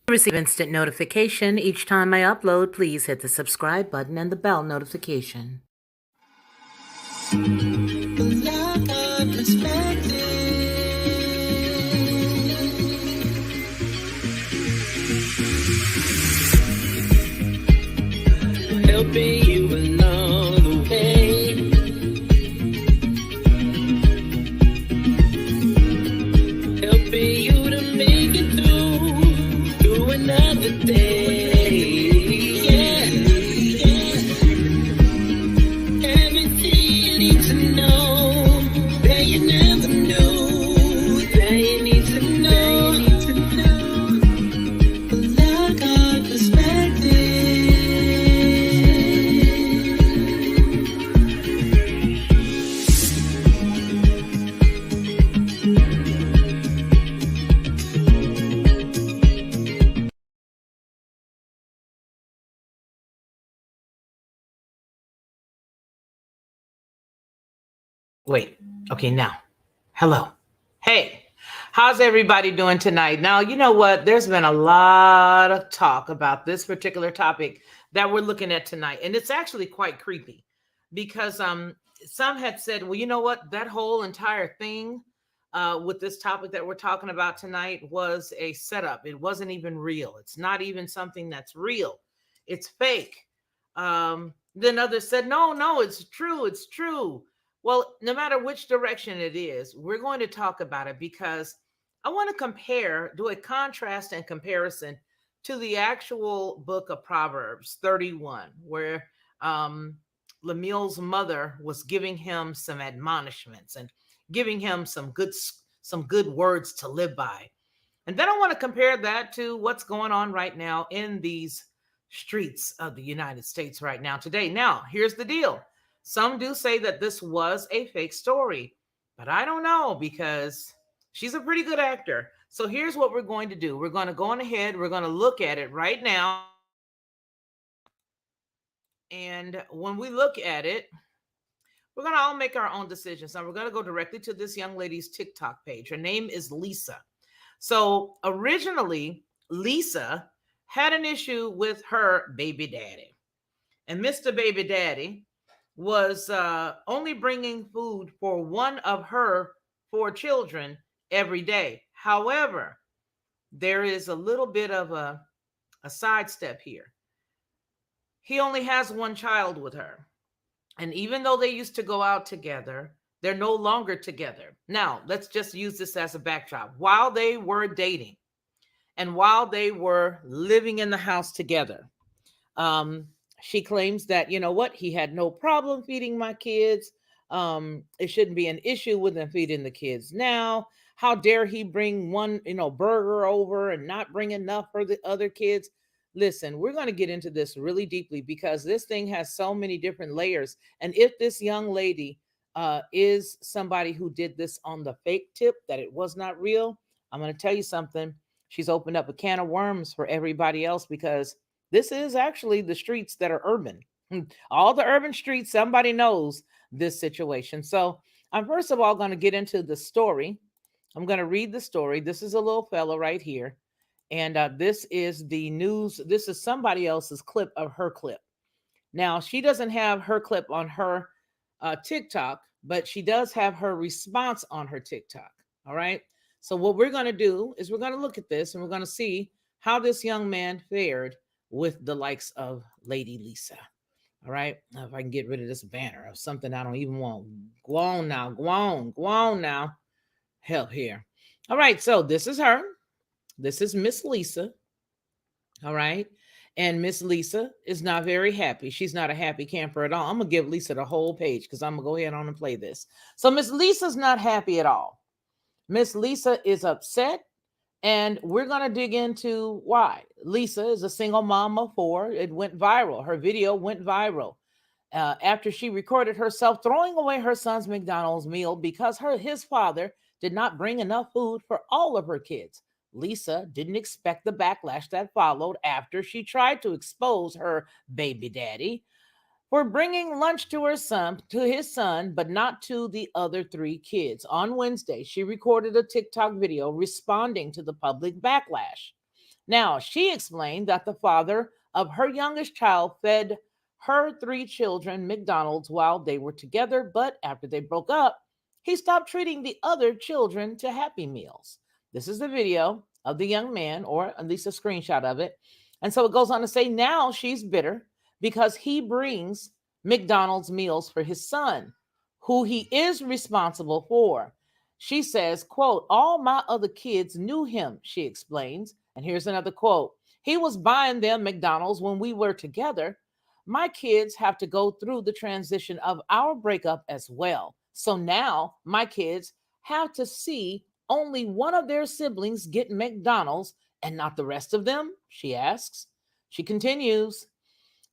Receive instant notification each time I upload. Please hit the subscribe button and the bell notification. Helping you along the way. Helping you to make it through another day. Yeah, yeah. Everything you need to know that you never knew, that you need to know. Lockhart Perspective. Wait, okay, now. Hello. Hey, how's everybody doing tonight? Now, you know what? There's been a lot of talk about this particular topic that we're looking at tonight, and it's actually quite creepy because some had said, well, you know what? That whole entire thing with this topic that we're talking about tonight was a setup. It wasn't even real. It's not even something that's real. It's fake. Then others said, no, it's true. It's true. Well, no matter which direction it is, we're going to talk about it because I want to do a contrast and comparison to the actual book of Proverbs 31, where Lemuel's mother was giving him some admonishments and giving him some good words to live by. And then I want to compare that to what's going on right now in these streets of the United States right now today. Now, here's the deal. Some do say that this was a fake story, but I don't know because she's a pretty good actor. So here's what we're going to do. We're going to go on ahead. We're going to look at it right now. And when we look at it, we're going to all make our own decisions. Now we're going to go directly to this young lady's TikTok page. Her name is Lisa. So originally, Lisa had an issue with her baby daddy. And Mr. Baby Daddy was only bringing food for one of her 4 children every day. However, there is a little bit of a sidestep here. He only has 1 child with her. And even though they used to go out together, they're no longer together. Now, let's just use this as a backdrop. While they were dating and while they were living in the house together, she claims that, you know what, he had no problem feeding my kids. It shouldn't be an issue with him feeding the kids now. How dare he bring one, burger over and not bring enough for the other kids? Listen, we're going to get into this really deeply because this thing has so many different layers. And if this young lady is somebody who did this on the fake tip, that it was not real, I'm going to tell you something. She's opened up a can of worms for everybody else because this is actually the streets that are urban. All the urban streets, somebody knows this situation. So I'm first of all going to get into the story. I'm going to read the story. This is a little fellow right here. And this is the news. This is somebody else's clip of her clip. Now, she doesn't have her clip on her TikTok, but she does have her response on her TikTok. All right. So what we're going to do is we're going to look at this and we're going to see how this young man fared with the likes of Lady Lisa. All right. Now, if I can get rid of this banner of something I don't even want. Go on now. Help here. All right. So this is her. This is Miss Lisa. All right. And Miss Lisa is not very happy. She's not a happy camper at all. I'm going to give Lisa the whole page because I'm going to go ahead on and play this. So Miss Lisa's not happy at all. Miss Lisa is upset. And we're going to dig into why. Lisa is a single mom of 4. It went viral. Her video went viral after she recorded herself throwing away her son's McDonald's meal because his father did not bring enough food for all of her kids. Lisa didn't expect the backlash that followed after she tried to expose her baby daddy for bringing lunch to his son, but not to the other 3 kids. On Wednesday, she recorded a TikTok video responding to the public backlash. Now, she explained that the father of her youngest child fed her 3 children McDonald's while they were together, but after they broke up, he stopped treating the other children to Happy Meals. This is the video of the young man, or at least a screenshot of it. And so it goes on to say now she's bitter because he brings McDonald's meals for his son, who he is responsible for. She says, quote, all my other kids knew him, she explains. And here's another quote. He was buying them McDonald's when we were together. My kids have to go through the transition of our breakup as well. So now my kids have to see only one of their siblings get McDonald's and not the rest of them, she asks. She continues,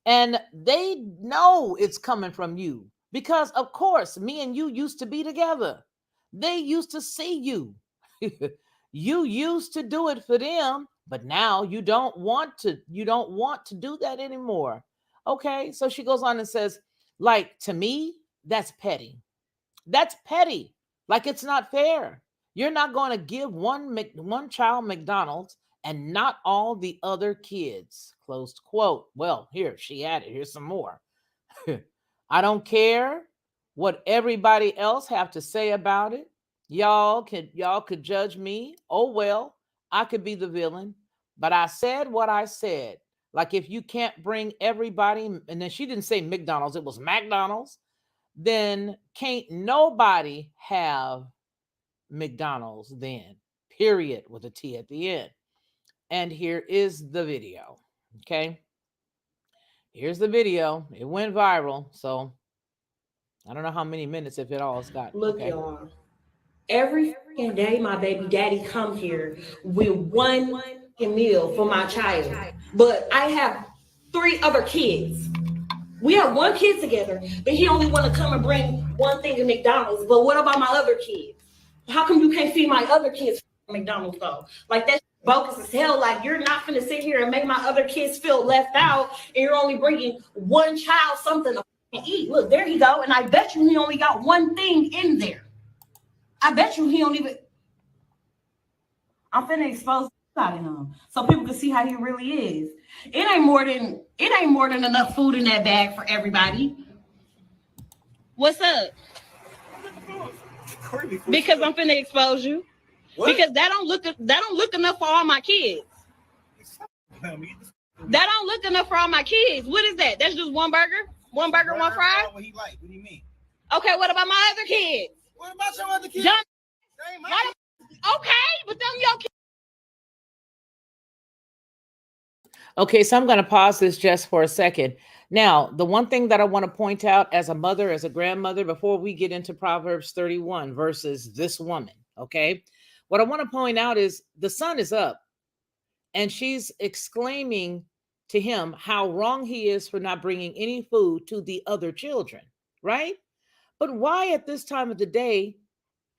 and they know it's coming from you because, of course, me and you used to be together. They used to see you. You used to do it for them, but now you don't want to do that anymore. Okay? So she goes on and says, like, to me, that's petty. That's petty. Like, it's not fair. You're not going to give one child McDonald's and not all the other kids. Closed quote. Well, here she added, here's some more. I don't care what everybody else have to say about it. Y'all could judge me. Oh well, I could be the villain, but I said what I said. Like, if you can't bring everybody, and then she didn't say McDonald's, it was McDonald's, then can't nobody have McDonald's then. Period, with a T at the end. And here is the video. Okay. Here's the video. It went viral. So I don't know how many minutes, if it all, it's got. Look, Okay. y'all. Every fucking day, my baby daddy come here with one meal for my child. But I have 3 other kids. We have 1 kid together, but he only want to come and bring one thing to McDonald's. But what about my other kids? How come you can't feed my other kids McDonald's though? Like, that's bogus as hell. Like, you're not gonna sit here and make my other kids feel left out, and you're only bringing one child something to eat. Look, there he go, and I bet you he only got one thing in there. I bet you he don't even. I'm finna expose out of him so people can see how he really is. It ain't more than enough food in that bag for everybody. What's up? Because I'm finna expose you. What? Because that don't look enough for all my kids. That don't look enough for all my kids. What is that? That's just one burger? One burger, one fry? What he like? What do you mean? Okay, what about my other kids? What about your other kids? Okay, but them your kids. Okay, so I'm going to pause this just for a second. Now, the one thing that I want to point out as a mother, as a grandmother, before we get into Proverbs 31 versus this woman, okay? What I want to point out is the sun is up, and she's exclaiming to him how wrong he is for not bringing any food to the other children, right? But why at this time of the day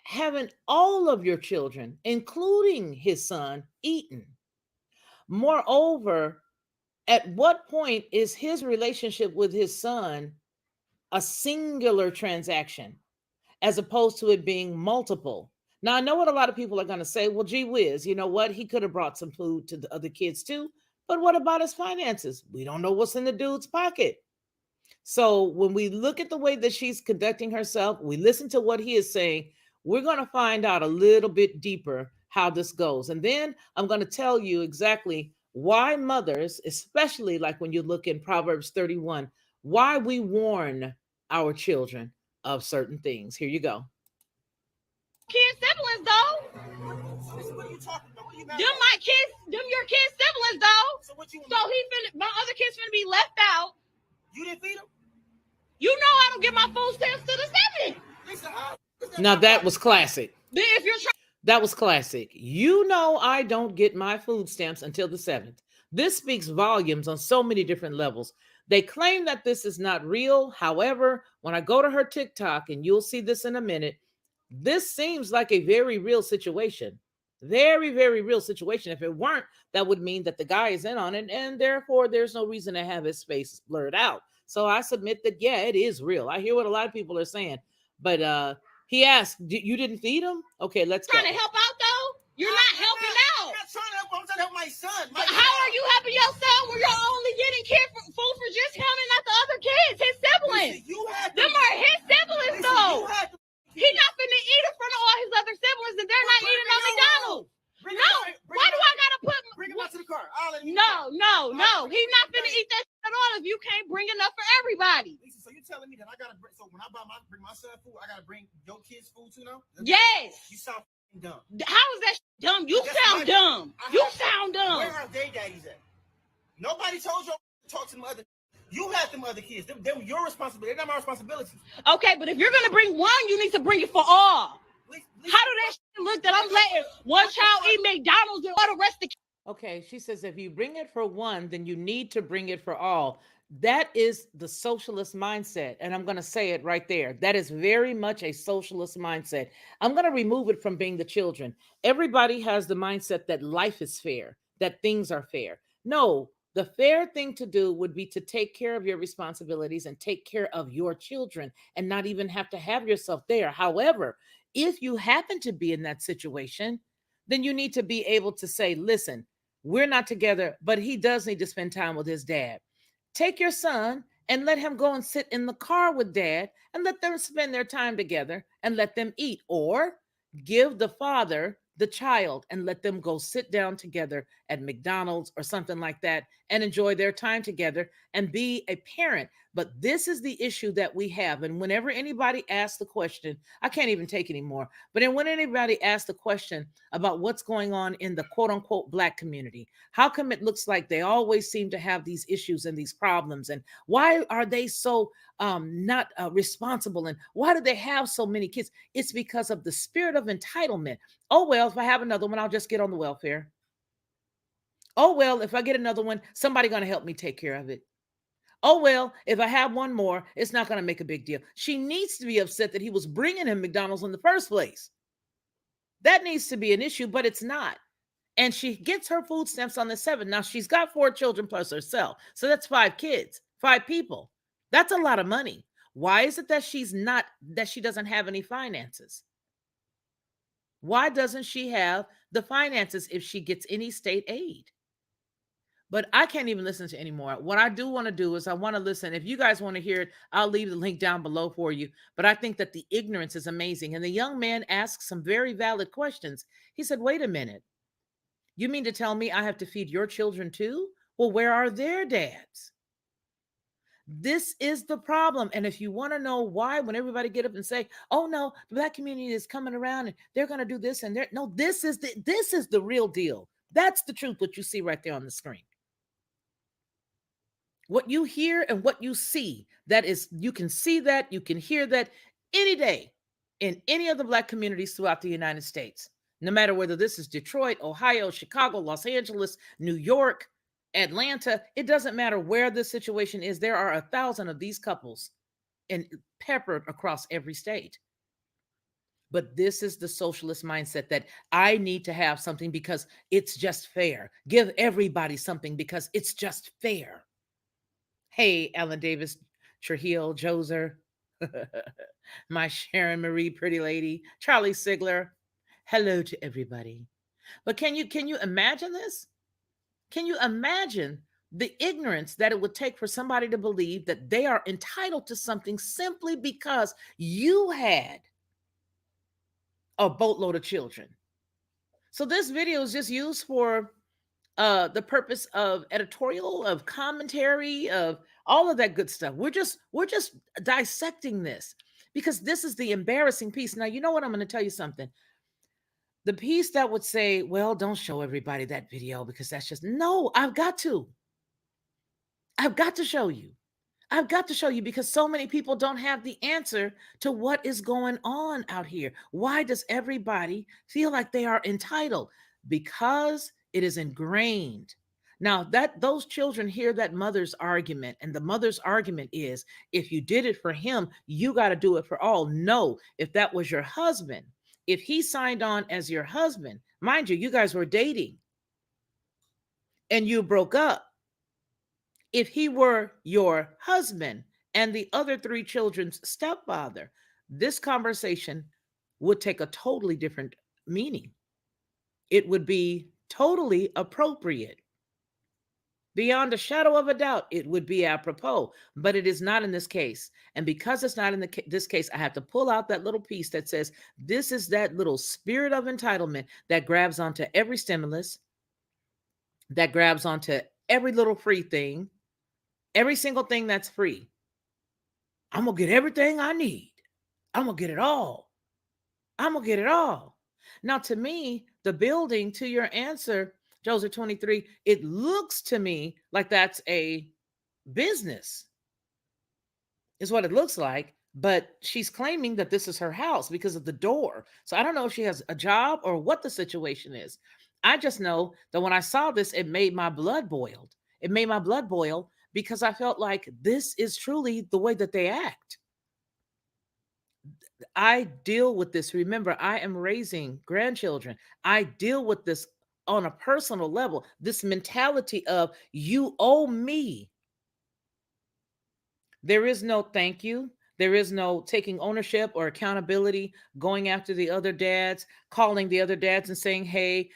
haven't all of your children, including his son, eaten? Moreover, at what point is his relationship with his son a singular transaction as opposed to it being multiple? Now, I know what a lot of people are going to say. Well, gee whiz, you know what? He could have brought some food to the other kids too. But what about his finances? We don't know what's in the dude's pocket. So when we look at the way that she's conducting herself, we listen to what he is saying, we're going to find out a little bit deeper how this goes. And then I'm going to tell you exactly why mothers, especially like when you look in Proverbs 31, why we warn our children of certain things. Here you go. Kids siblings though. What are you talking about? Them my kids, them your kids siblings though. So what you? So my other kids finna be left out. You didn't feed them. You know I don't give my food stamps to the 7th. Now that was classic. If you're that was classic. You know I don't get my food stamps until the 7th. This speaks volumes on so many different levels. They claim that this is not real. However, when I go to her TikTok, and you'll see this in a minute, this seems like a very real situation. Very, very real situation. If it weren't, that would mean that the guy is in on it, and therefore there's no reason to have his face blurred out. So I submit that, yeah, it is real. I hear what a lot of people are saying, but he asked, you didn't feed him? Okay, let's trying to help out though. You're not helping out. I'm not trying to help. I'm trying to help my son. son. How are you helping your son when you're only getting food for just him and not the other kids, his siblings? Lisa, you had Them are his siblings, Lisa, though. you had He's not finna eat in front of all his other siblings, and they're not eating on McDonald's. No, why do I gotta put? Bring him out to the car. I'll let him eat. No. He's not finna eat that shit at all if you can't bring enough for everybody. Lisa, so you telling me that I gotta bring? So when I bring my son food, I gotta bring your kids food too now? Yes. You sound dumb. How is that dumb? You sound dumb. You sound dumb. Where are their daddies at? Nobody told you to talk to them other. You had them other kids. They're your responsibility. They're not my responsibility. Okay, but if you're gonna bring one, you need to bring it for all. How do that shit look that I'm letting one child eat McDonald's and all the rest of the Okay, she says if you bring it for one, then you need to bring it for all. That is the socialist mindset. And I'm going to say it right there. That is very much a socialist mindset. I'm going to remove it from being the children. Everybody has the mindset that life is fair, that things are fair. No, the fair thing to do would be to take care of your responsibilities and take care of your children and not even have to have yourself there. However, if you happen to be in that situation, then you need to be able to say, listen, we're not together, but he does need to spend time with his dad. Take your son and let him go and sit in the car with dad and let them spend their time together and let them eat. Or give the father the child and let them go sit down together at McDonald's or something like that and enjoy their time together and be a parent. But this is the issue that we have. And whenever anybody asks the question, I can't even take anymore. But then when anybody asks the question about what's going on in the quote unquote Black community, how come it looks like they always seem to have these issues and these problems? And why are they so not responsible? And why do they have so many kids? It's because of the spirit of entitlement. Oh, well, if I have another one, I'll just get on the welfare. Oh, well, if I get another one, somebody's going to help me take care of it. Oh, well, if I have one more, it's not going to make a big deal. She needs to be upset that he was bringing him McDonald's in the first place. That needs to be an issue, but it's not. And she gets her food stamps on the 7th. Now, she's got 4 children plus herself. So that's 5 kids, 5 people. That's a lot of money. Why is it that she doesn't have any finances? Why doesn't she have the finances if she gets any state aid? But I can't even listen to anymore. What I do want to do is I want to listen. If you guys want to hear it, I'll leave the link down below for you. But I think that the ignorance is amazing. And the young man asked some very valid questions. He said, wait a minute. You mean to tell me I have to feed your children too? Well, where are their dads? This is the problem. And if you want to know why, when everybody get up and say, oh no, the Black community is coming around and they're going to do this and they're no, this is the real deal. That's the truth, what you see right there on the screen. What you hear and what you see, that is, you can see that, you can hear that any day in any of the Black communities throughout the United States, no matter whether this is Detroit, Ohio, Chicago, Los Angeles, New York, Atlanta. It doesn't matter where the situation is. There are 1,000 of these couples and peppered across every state. But this is the socialist mindset that I need to have something because it's just fair. Give everybody something because it's just fair. Hey, Ellen Davis, Trujillo, Joser, my Sharon Marie, pretty lady, Charlie Sigler. Hello to everybody. But can you imagine this? Can you imagine the ignorance that it would take for somebody to believe that they are entitled to something simply because you had a boatload of children? So this video is just used for the purpose of editorial, of commentary, of all of that good stuff. We're just dissecting this because this is the embarrassing piece. Now, you know what? I'm going to tell you something. The piece that would say, well, don't show everybody that video because that's just, no, I've got to show you. I've got to show you because so many people don't have the answer to what is going on out here. Why does everybody feel like they are entitled? Because it is ingrained. Now that those children hear that mother's argument, and the mother's argument is, if you did it for him, you got to do it for all. No, if that was your husband, if he signed on as your husband, mind you guys were dating and you broke up. If he were your husband and the other 3 children's stepfather, this conversation would take a totally different meaning. It would be totally appropriate. Beyond a shadow of a doubt, it would be apropos, but it is not in this case. And because it's not in this case, I have to pull out that little piece that says this is that little spirit of entitlement that grabs onto every stimulus, that grabs onto every little free thing, every single thing that's free. I'm going to get everything I need. I'm going to get it all. I'm going to get it all. Now, to me, the building, to your answer, Joseph 23, it looks to me like that's a business, is what it looks like. But she's claiming that this is her house because of the door. So I don't know if she has a job or what the situation is. I just know that when I saw this, it made my blood boil. It made my blood boil because I felt like this is truly the way that they act. I deal with this. Remember, I am raising grandchildren. I deal with this on a personal level, this mentality of you owe me. There is no thank you. There is no taking ownership or accountability, going after the other dads, calling the other dads and saying, hey,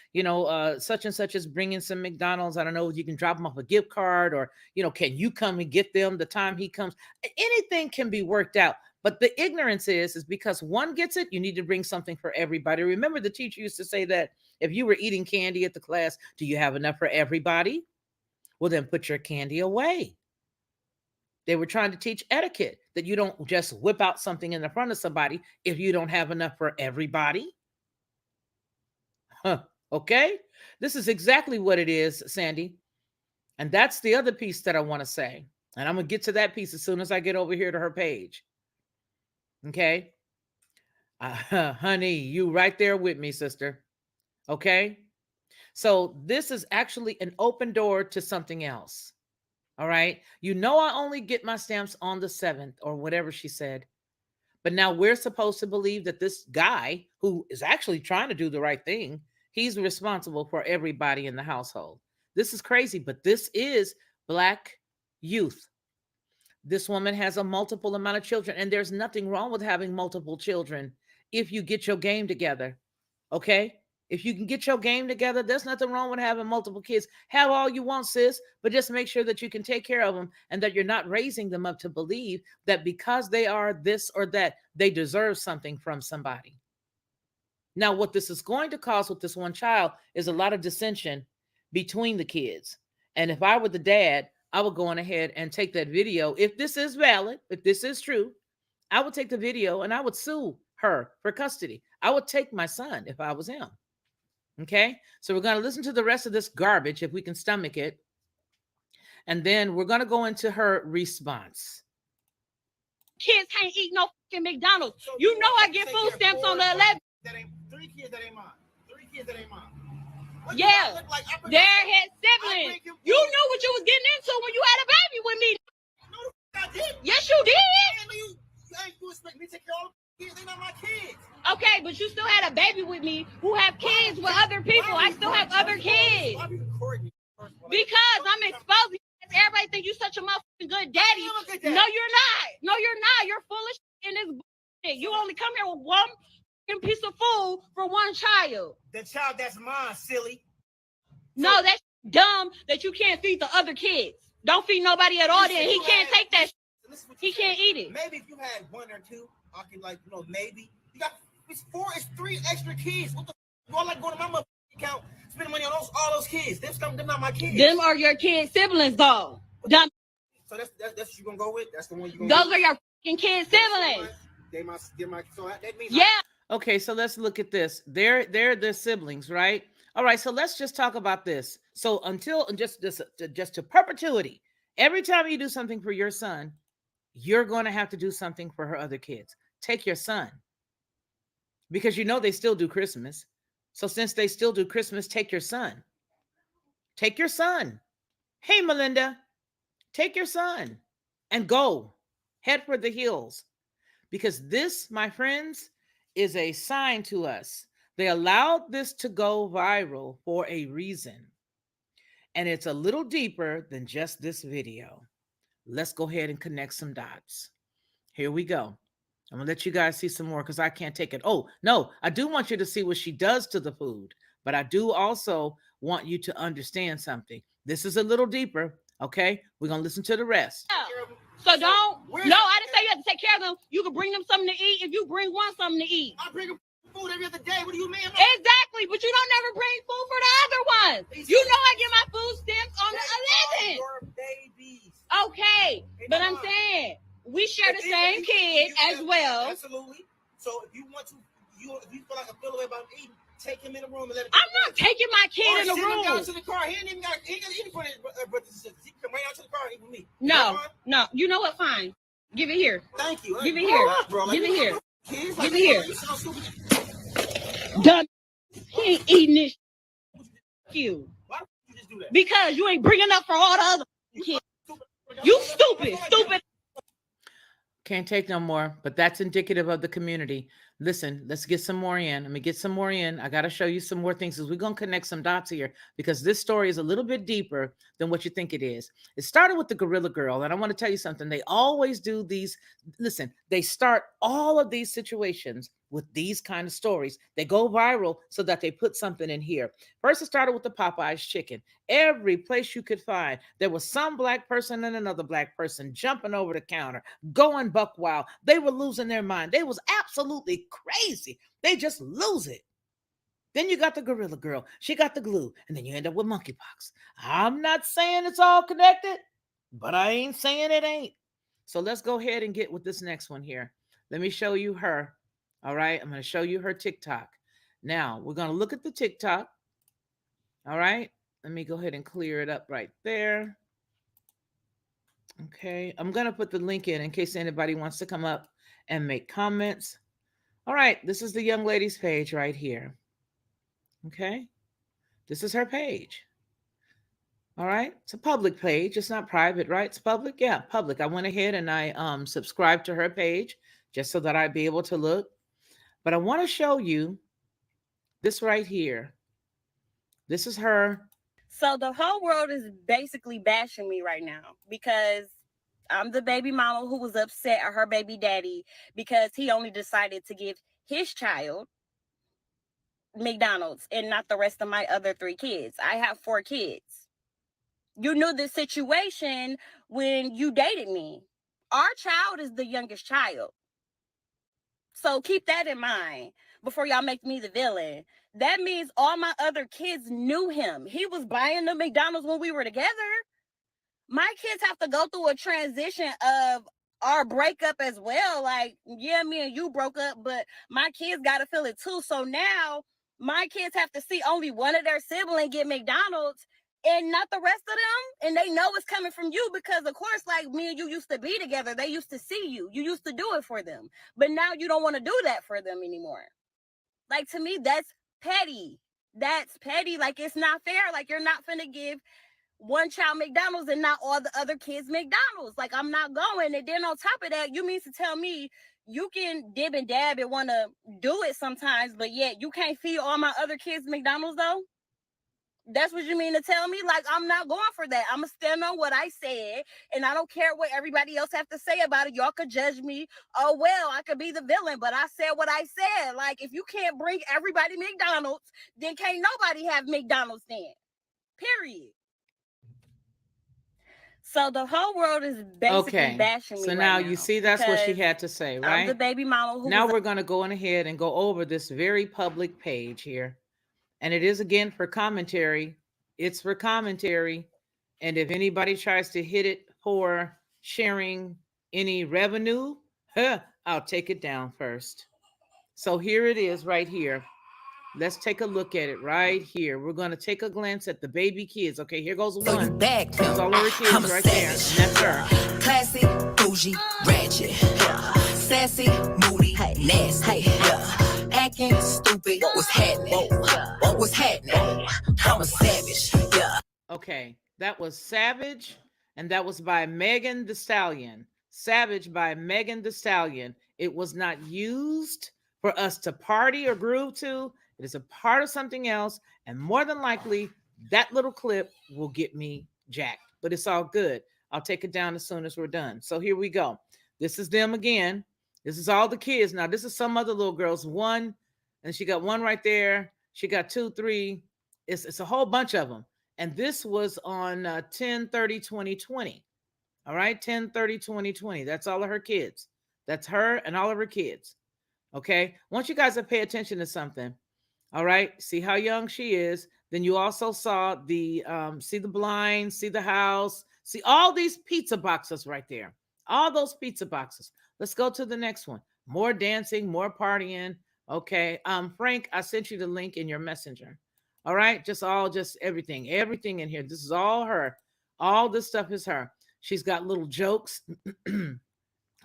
such and such is bringing some McDonald's. I don't know if you can drop them off a gift card or, can you come and get them the time he comes? Anything can be worked out. But the ignorance is because one gets it, you need to bring something for everybody. Remember, the teacher used to say that if you were eating candy at the class, do you have enough for everybody? Well, then put your candy away. They were trying to teach etiquette, that you don't just whip out something in the front of somebody if you don't have enough for everybody. Okay? This is exactly what it is, Sandy. And that's the other piece that I want to say. And I'm going to get to that piece as soon as I get over here to her page. Okay? Honey, you right there with me, sister. Okay? So this is actually an open door to something else. All right. I only get my stamps on the 7th or whatever she said. But now we're supposed to believe that this guy who is actually trying to do the right thing, he's responsible for everybody in the household. This is crazy, but this is Black youth. This woman has a multiple amount of children, and there's nothing wrong with having multiple children if you get your game together. Okay? If you can get your game together, there's nothing wrong with having multiple kids. Have all you want, sis, but just make sure that you can take care of them and that you're not raising them up to believe that because they are this or that, they deserve something from somebody. Now, what this is going to cause with this one child is a lot of dissension between the kids. And if I were the dad, I would go on ahead and take that video. If this is valid, if this is true, I would take the video and I would sue her for custody. I would take my son if I was him. Okay, so we're going to listen to the rest of this garbage if we can stomach it. And then we're going to go into her response. Kids can't eat no fucking McDonald's. So I get food stamps on the 11th. That ain't 3 kids that ain't mine. 3 kids that ain't mine. Yeah, they're his siblings. You knew what you was getting into when you had a baby with me. No, I did. Yes, you did. You ain't expect me to take care of all the kids. They're not my kids. Okay, but you still had a baby with me who have kids with other people. I still have other kids. Because I'm exposing. Everybody think you such a motherfucking good daddy. No, you're not. No, you're not. You're full of shit in this bullshit. You only come here with one piece of food for one child. The child that's mine, silly. No, that's dumb that you can't feed the other kids. Don't feed nobody at all. Then he can't take that. He can't eat it. Maybe if you had 1 or 2, I could maybe. You got it's 3 extra kids. What the? You all like going to my mother account, spending money on all those kids. They're not my kids. Them are your kids' siblings, though. Dumb. So that's what you gonna go with. That's the one you gonna. Those are your fucking kids' siblings. They my. So that means. Yeah. Okay, so let's look at this. They're the siblings, right? All right, so let's just talk about this. So until just to perpetuity, every time you do something for your son, you're going to have to do something for her other kids. Take your son. Because they still do Christmas. So since they still do Christmas, take your son. Take your son. Hey, Melinda, take your son and go. Head for the hills. Because this, my friends, is a sign to us. They allowed this to go viral for a reason. And it's a little deeper than just this video. Let's go ahead and connect some dots. Here we go. I'm going to let you guys see some more because I can't take it. Oh, no, I do want you to see what she does to the food. But I do also want you to understand something. This is a little deeper. Okay, we're gonna listen to the rest. So don't. No, I didn't say you have to take care of them. You can bring them something to eat if you bring one something to eat. I bring them food every other day. What do you mean? Exactly, but you don't never bring food for the other ones. You know I get my food stamps on the 11th. Your babies. Okay, but I'm saying we share the same kid as well. Absolutely. So if you want to, if you feel like I feel away about eating, take him in the room and let him. I'm not taking my kid in the room. Down to the car. He ain't even got eat for his brothers and sisters. He come right out to the car and eat with me. No. You know what? Fine. Give it here. Thank you. Give it here. Give it here. Give it here. Done. He ain't eating this. You. Why don't you just do that? Because you ain't bringing up for all the other kids. You stupid. Can't take no more, but that's indicative of the community. Listen, let's get some more in. Let me get some more in. I got to show you some more things because we're going to connect some dots here because this story is a little bit deeper than what you think it is. It started with the Gorilla Girl, and I want to tell you something. They always do these. Listen, they start all of these situations with these kind of stories. They go viral so that they put something in here. First, it started with the Popeyes chicken. Every place you could find, there was some black person and another black person jumping over the counter, going buck wild. They were losing their mind. They was absolutely crazy. They just lose it. Then you got the Gorilla Girl. She got the glue. And then you end up with monkeypox. I'm not saying it's all connected, but I ain't saying it ain't. So let's go ahead and get with this next one here. Let me show you her. All right. I'm going to show you her TikTok. Now we're going to look at the TikTok. All right. Let me go ahead and clear it up right there. Okay. I'm going to put the link in case anybody wants to come up and make comments. All right. This is the young lady's page right here. Okay. This is her page. All right. It's a public page. It's not private, right? It's public. Yeah, public. I went ahead and I subscribed to her page just so that I'd be able to look. But I want to show you this right here. This is her. So the whole world is basically bashing me right now because I'm the baby mama who was upset at her baby daddy because he only decided to give his child McDonald's and not the rest of my other 3 kids. I have 4 kids. You knew the situation when you dated me. Our child is the youngest child. So keep that in mind before y'all make me the villain. That means all my other kids knew him. He was buying the McDonald's when we were together. My kids have to go through a transition of our breakup as well. Like, yeah, me and you broke up, but my kids got to feel it too. So now my kids have to see only one of their siblings get McDonald's and not the rest of them. And they know it's coming from you because, of course, like me and you used to be together. They used to see you. You used to do it for them. But now you don't want to do that for them anymore. Like, to me, that's petty. That's petty. Like, it's not fair. Like, you're not finna give one child McDonald's and not all the other kids McDonald's. Like, I'm not going. And then on top of that, you mean to tell me you can dib and dab and want to do it sometimes, but yet you can't feed all my other kids McDonald's, though? That's what you mean to tell me? Like, I'm not going for that. I'm going to stand on what I said, and I don't care what everybody else have to say about it. Y'all could judge me. Oh, well, I could be the villain, but I said what I said. Like, if you can't bring everybody McDonald's, then can't nobody have McDonald's then. Period. So the whole world is basically bashing me. So now you see that's what she had to say, right? I'm the baby mama. Now we're going to go on ahead and go over this very public page here. And it is, again, for commentary. It's for commentary. And if anybody tries to hit it for sharing any revenue, I'll take it down first. So here it is right here. Let's take a look at it right here. We're going to take a glance at the baby kids. Okay, here goes one. That's all her kids right there. And that's her. Classy, bougie, ratchet, sassy, moody, nasty, acting stupid. What's happening? What's happening? I'm a savage. Okay, that was Savage, and that was by Megan Thee Stallion. Savage by Megan Thee Stallion. It was not used for us to party or groove to. It is a part of something else, and more than likely, that little clip will get me jacked. But it's all good. I'll take it down as soon as we're done. So here we go. This is them again. This is all the kids. Now, this is some other little girls. One, and she got one right there. She got 2, 3. It's a whole bunch of them. And this was on 10/30/2020. All right, 10/30/2020. That's all of her kids. That's her and all of her kids. Okay. I want you guys to pay attention to something. All right. See how young she is. Then you also saw see the blinds, see the house, see all these pizza boxes right there. All those pizza boxes. Let's go to the next one. More dancing, more partying. Okay. Frank, I sent you the link in your messenger. All right. Just everything in here. This is all her. All this stuff is her. She's got little jokes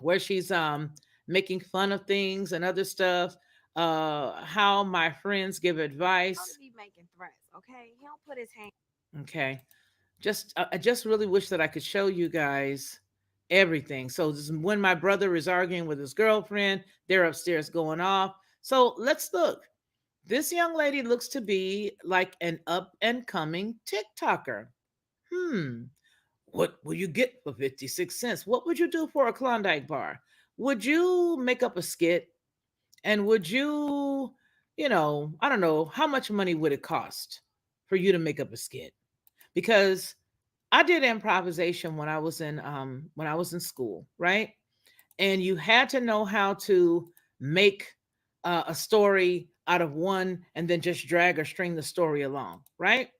where she's making fun of things and other stuff. How my friends give advice. Don't be making threats, okay? He don't put his hand. Okay. I just really wish that I could show you guys everything. So this is when my brother is arguing with his girlfriend, they're upstairs going off. So let's look. This young lady looks to be like an up and coming TikToker. What will you get for 56 cents? What would you do for a Klondike bar? Would you make up a skit? And would you, I don't know, how much money would it cost for you to make up a skit? Because I did improvisation when I was in school, right? And you had to know how to make a story out of one and then just drag or string the story along, right?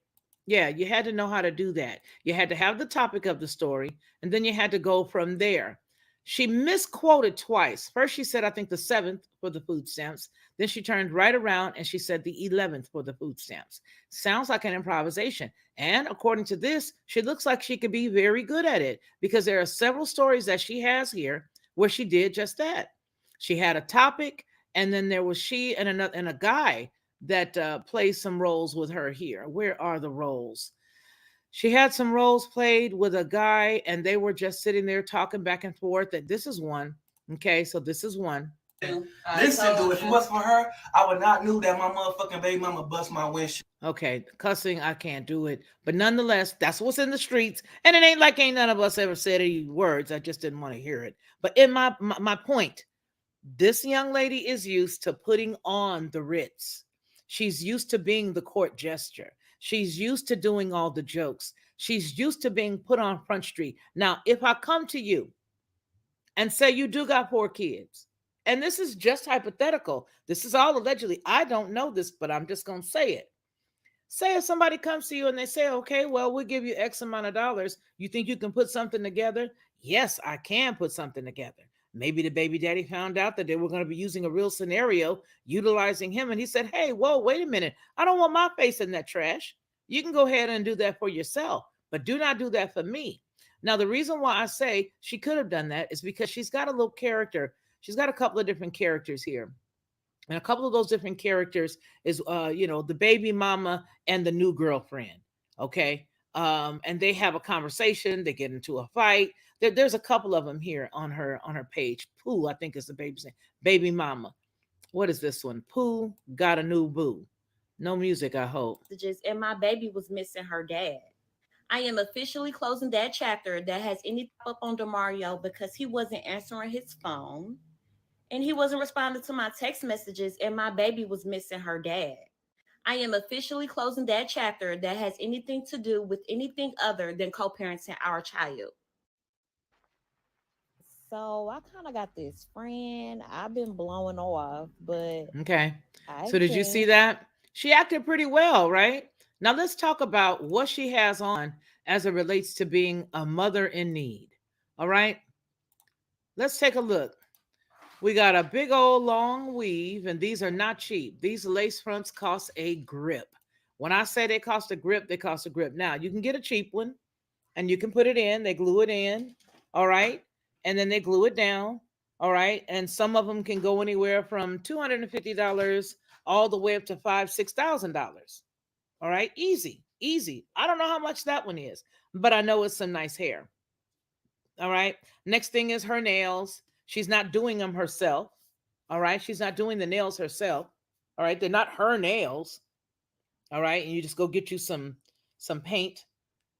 Yeah, you had to know how to do that. You had to have the topic of the story, and then you had to go from there. She misquoted twice. First, she said, I think the 7th for the food stamps. Then she turned right around and she said the 11th for the food stamps. Sounds like an improvisation. And according to this, she looks like she could be very good at it because there are several stories that she has here where she did just that. She had a topic, and then there was she and a guy that plays some roles with her here. Where are the roles? She had some roles played with a guy, and they were just sitting there talking back and forth. That this is one. Okay, so this is one. Listen, dude, if it was for her, I would not knew that my motherfucking baby mama bust my windshield. Okay, cussing, I can't do it. But nonetheless, that's what's in the streets. And it ain't like ain't none of us ever said any words. I just didn't want to hear it. But in my point, this young lady is used to putting on the Ritz. She's used to being the court gesture. She's used to doing all the jokes. She's used to being put on Front Street. Now, if I come to you and say you do got 4 kids, and this is just hypothetical, this is all allegedly, I don't know this, but I'm just going to say it. Say if somebody comes to you and they say, okay, well, we'll give you X amount of dollars. You think you can put something together? Yes, I can put something together. Maybe the baby daddy found out that they were going to be using a real scenario, utilizing him. And he said, hey, whoa, wait a minute. I don't want my face in that trash. You can go ahead and do that for yourself, but do not do that for me. Now, the reason why I say she could have done that is because she's got a little character. She's got a couple of different characters here. And a couple of those different characters is, the baby mama and the new girlfriend. Okay. And they have a conversation. They get into a fight. There's a couple of them here on her page. Pooh, I think is the baby's name. Baby mama. What is this one? Pooh got a new boo. No music, I hope. And my baby was missing her dad. I am officially closing that chapter that has any up on DeMario because he wasn't answering his phone and he wasn't responding to my text messages, and my baby was missing her dad. I am officially closing that chapter that has anything to do with anything other than co-parenting our child. So I kind of got this friend I've been blowing off, but okay. So did you see that? She acted pretty well, right? Now let's talk about what she has on as it relates to being a mother in need. All right. Let's take a look. We got a big old long weave, and these are not cheap. These lace fronts cost a grip. When I say they cost a grip, they cost a grip. Now, you can get a cheap one, and you can put it in. They glue it in, all right? And then they glue it down, all right? And some of them can go anywhere from $250 all the way up to $5,000, $6,000, all right? Easy, easy. I don't know how much that one is, but I know it's some nice hair, all right? Next thing is her nails. She's not doing them herself. All right. She's not doing the nails herself. All right. They're not her nails. All right. And you just go get you some paint.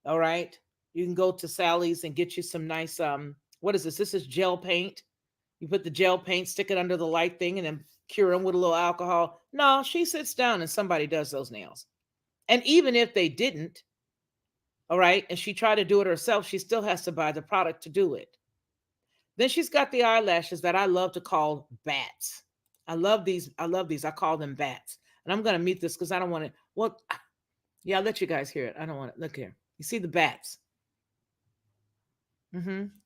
All right. You can go to Sally's and get you some nice, what is this? This is gel paint. You put the gel paint, stick it under the light thing, and then cure them with a little alcohol. No, she sits down and somebody does those nails. And even if they didn't, All right. And she tried to do it herself. She still has to buy the product to do it. Then she's got the eyelashes that I love to call bats. I love these. I love these. I call them bats. And I'm going to mute this because I don't want to. Well, yeah, I'll let you guys hear it. I don't want to. Look here. You see the bats?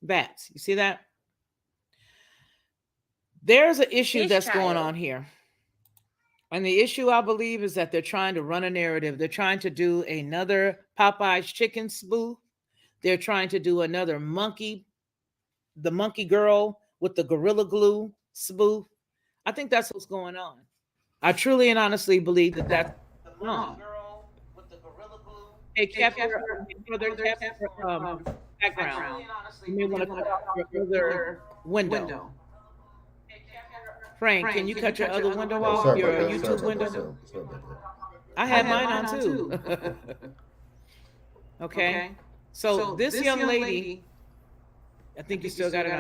Bats. You see that? There's an issue that's going on here. And the issue, I believe, is that they're trying to run a narrative. They're trying to do another Popeye's chicken spoof. They're trying to do another the monkey girl with the gorilla glue spoof. I think that's what's going on. I truly and honestly believe that that's the monkey girl with the gorilla glue. Hey, background. You may want to cut off your other window. Frank, can you cut your other window off? Your YouTube window? I had mine on too. Okay. So this young lady, I think you still got it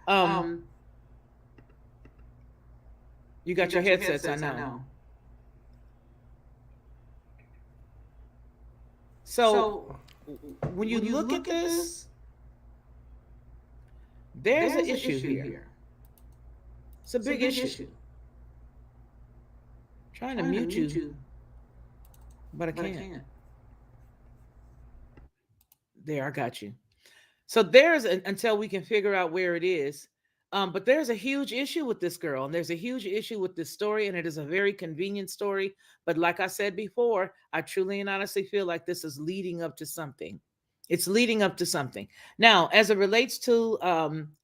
on. You got your headsets, I know. So when you look at this, there's an issue here. It's a big issue. Trying to mute you, but I can't. There, I got you. So there's until we can figure out where it is. But there's a huge issue with this girl, and there's a huge issue with this story, and it is a very convenient story. But like I said before, I truly and honestly feel like this is leading up to something. It's leading up to something. Now, as it relates to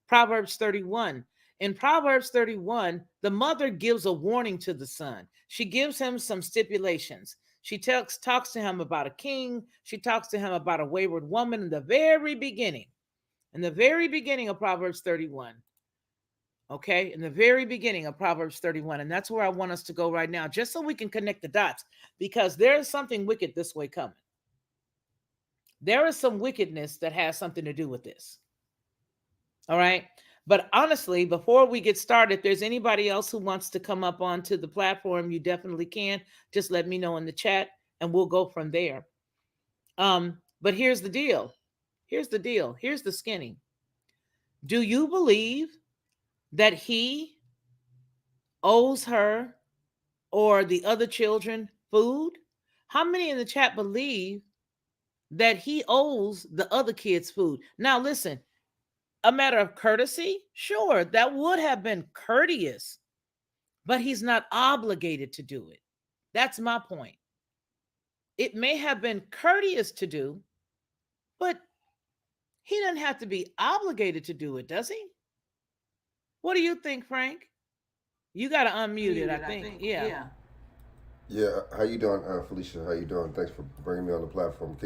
Proverbs 31, in Proverbs 31, the mother gives a warning to the son. She gives him some stipulations. She talks to him about a king. She talks to him about a wayward woman in the very beginning. In the very beginning of Proverbs 31. Okay, in the very beginning of Proverbs 31. And that's where I want us to go right now, just so we can connect the dots, because there is something wicked this way coming. There is some wickedness that has something to do with this. All right. But honestly, before we get started, if there's anybody else who wants to come up onto the platform, you definitely can. Just let me know in the chat and we'll go from there. But here's the deal. Here's the skinny. Do you believe that he owes her or the other children food? How many in the chat believe that he owes the other kids food? Now, listen, a matter of courtesy, sure, that would have been courteous, but he's not obligated to do it. That's my point. It may have been courteous to do, but he doesn't have to be obligated to do it, does he? What do you think, Frank? You got to unmute it, I think. Yeah. Yeah, how you doing, Felicia? How you doing? Thanks for bringing me on the platform.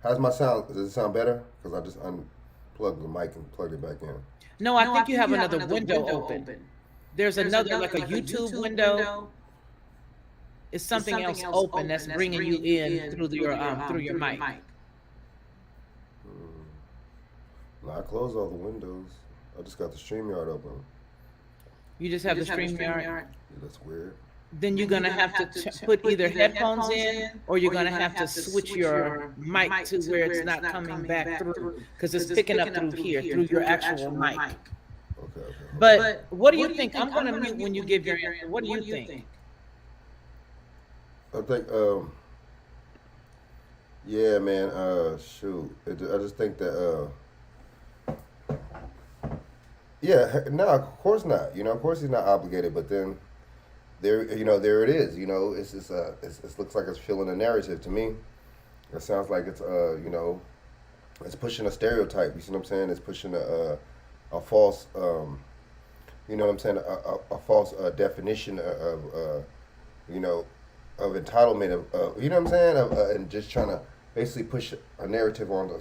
How's my sound? Does it sound better? Because I just unplugged the mic and plugged it back in. No, I think you have another window open. There's another, like a YouTube window. It's something else open that's bringing you in through your mic. No, I closed all the windows. I just got the StreamYard open. You just have the StreamYard? Yeah, that's weird. Then you're going to have to put either headphones in, or you're going to have to switch your mic to where it's not coming back through, because it's picking up through here, through your actual mic. Okay. But what do you think? I'm going to mute when you give your answer. What do you think? I think, yeah, man, shoot. I just think that, yeah, no, of course not. Of course he's not obligated, but then there it is. It's just, it looks like it's filling a narrative to me. It sounds like it's, it's pushing a stereotype. You see what I'm saying? It's pushing a false, you know what I'm saying? A false definition of of entitlement, of you know what I'm saying, and just trying to basically push a narrative on the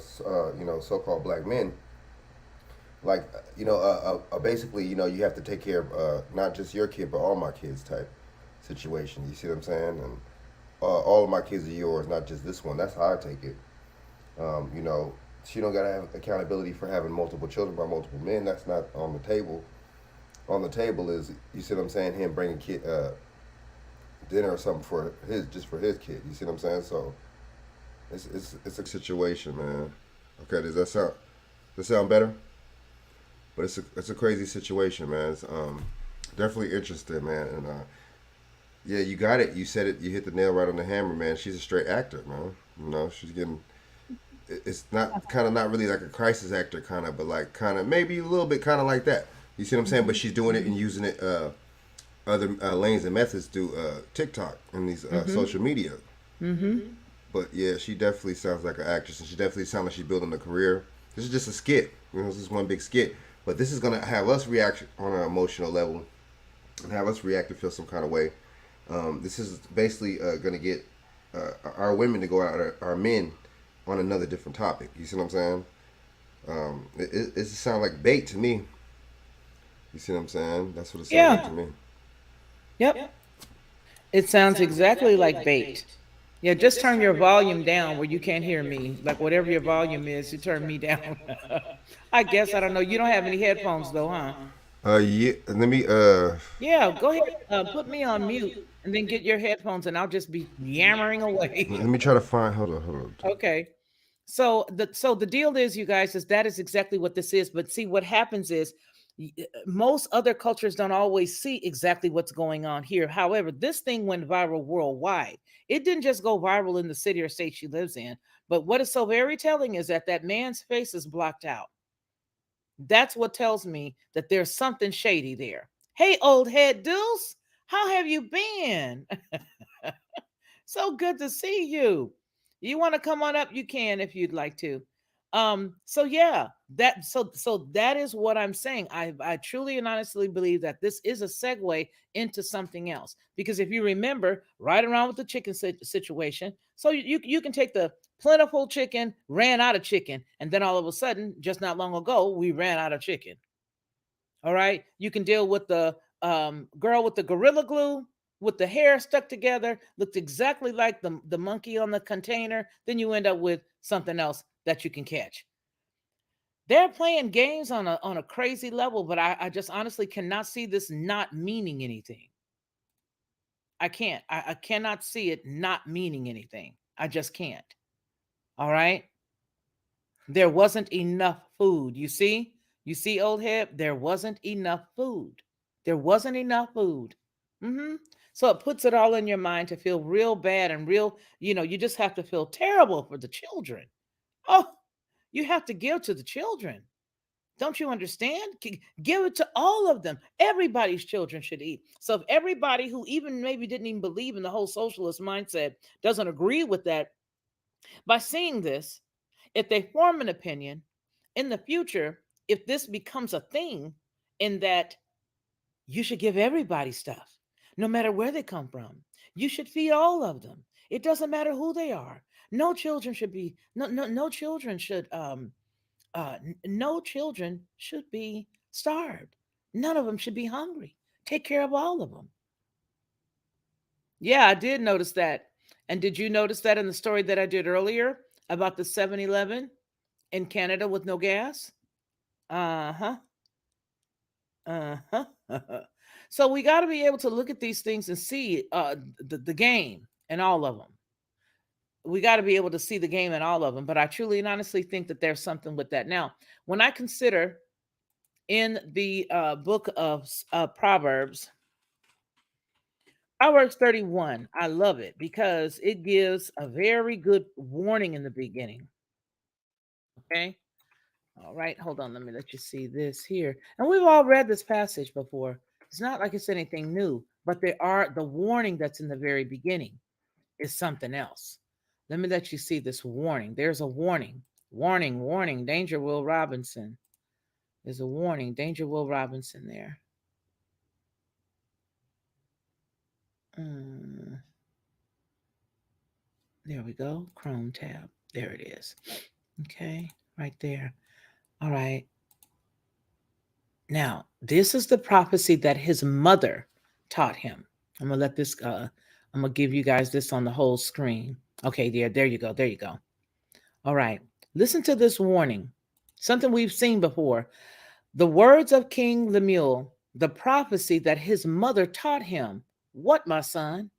so-called black men, like basically you have to take care of not just your kid but all my kids type situation. You see what I'm saying? And all of my kids are yours, not just this one. That's how I take it. She don't gotta have accountability for having multiple children by multiple men. That's not on the table. On the table is, you see what I'm saying, him bringing dinner or something for his kid. You see what I'm saying? So it's a situation, man. Okay, does that sound better? But it's a crazy situation, man. It's definitely interesting, man. And yeah, you got it. You said it. You hit the nail right on the hammer, man. She's a straight actor, man. You know, she's getting. It's not really like a crisis actor kind of, but like kind of maybe a little bit kind of like that. You see what I'm saying? But she's doing it and using it other lanes and methods through TikTok and these social media. Mm-hmm. But yeah, she definitely sounds like an actress, and she definitely sounds like she's building a career. This is just a skit. You know, this is one big skit. But this is gonna have us react on an emotional level, and have us react and feel some kind of way. This is basically gonna get our women to go out, our men, on another different topic. You see what I'm saying? It sounds like bait to me. You see what I'm saying? That's what it sounds like to me. Yep. It sounds exactly like bait. Yeah, just turn your volume down where you can't hear me. Like whatever your volume is, you turn me down. I guess I don't know. You don't have any headphones though, huh? Yeah. Let me. Yeah, go ahead. Put me on mute and then get your headphones, and I'll just be yammering away. Let me try to find. Hold on. Okay. So the deal is, you guys, is that is exactly what this is. But see, what happens is most other cultures don't always see exactly what's going on here. However, this thing went viral worldwide. It didn't just go viral in the city or state she lives in. But what is so very telling is that man's face is blocked out. That's what tells me that there's something shady there. Hey, old head Deuce, how have you been? So good to see you. You want to come on up? You can if you'd like to. So yeah, that is what I'm saying. I truly and honestly believe that this is a segue into something else. Because if you remember, right around with the chicken situation, so you can take the plentiful chicken, ran out of chicken, and then all of a sudden, just not long ago, we ran out of chicken. All right. You can deal with the girl with the gorilla glue, with the hair stuck together, looked exactly like the monkey on the container. Then you end up with something else that you can catch. They're playing games on a crazy level, but I just honestly cannot see this not meaning anything. I can't. I cannot see it not meaning anything. I just can't. All right. There wasn't enough food. You see? You see, old head? There wasn't enough food. There wasn't enough food. So it puts it all in your mind to feel real bad and real, you just have to feel terrible for the children. Oh, you have to give to the children. Don't you understand? Give it to all of them. Everybody's children should eat. So if everybody who even maybe didn't even believe in the whole socialist mindset doesn't agree with that, by seeing this, if they form an opinion in the future, if this becomes a thing, in that you should give everybody stuff, no matter where they come from. You should feed all of them. It doesn't matter who they are. No children should be no children should no children should be starved. None of them should be hungry. Take care of all of them. Yeah, I did notice that. And did you notice that in the story that I did earlier about the 7-Eleven in Canada with no gas? Uh-huh. Uh-huh. So we got to be able to look at these things and see the game and all of them. We got to be able to see the game in all of them. But I truly and honestly think that there's something with that. Now, when I consider in the book of Proverbs 31, I love it because it gives a very good warning in the beginning. Okay. All right. Hold on. Let me let you see this here. And we've all read this passage before. It's not like it's anything new, but the warning that's in the very beginning is something else. Let me let you see this warning. There's a warning. Warning, warning, danger, Will Robinson. There's a warning, danger, Will Robinson there. There we go. Chrome tab. There it is. Okay, right there. All right. Now, this is the prophecy that his mother taught him. I'm going to let this, I'm going to give you guys this on the whole screen. Okay, there you go. There you go. All right. Listen to this warning. Something we've seen before. The words of King Lemuel, the prophecy that his mother taught him. What, my son?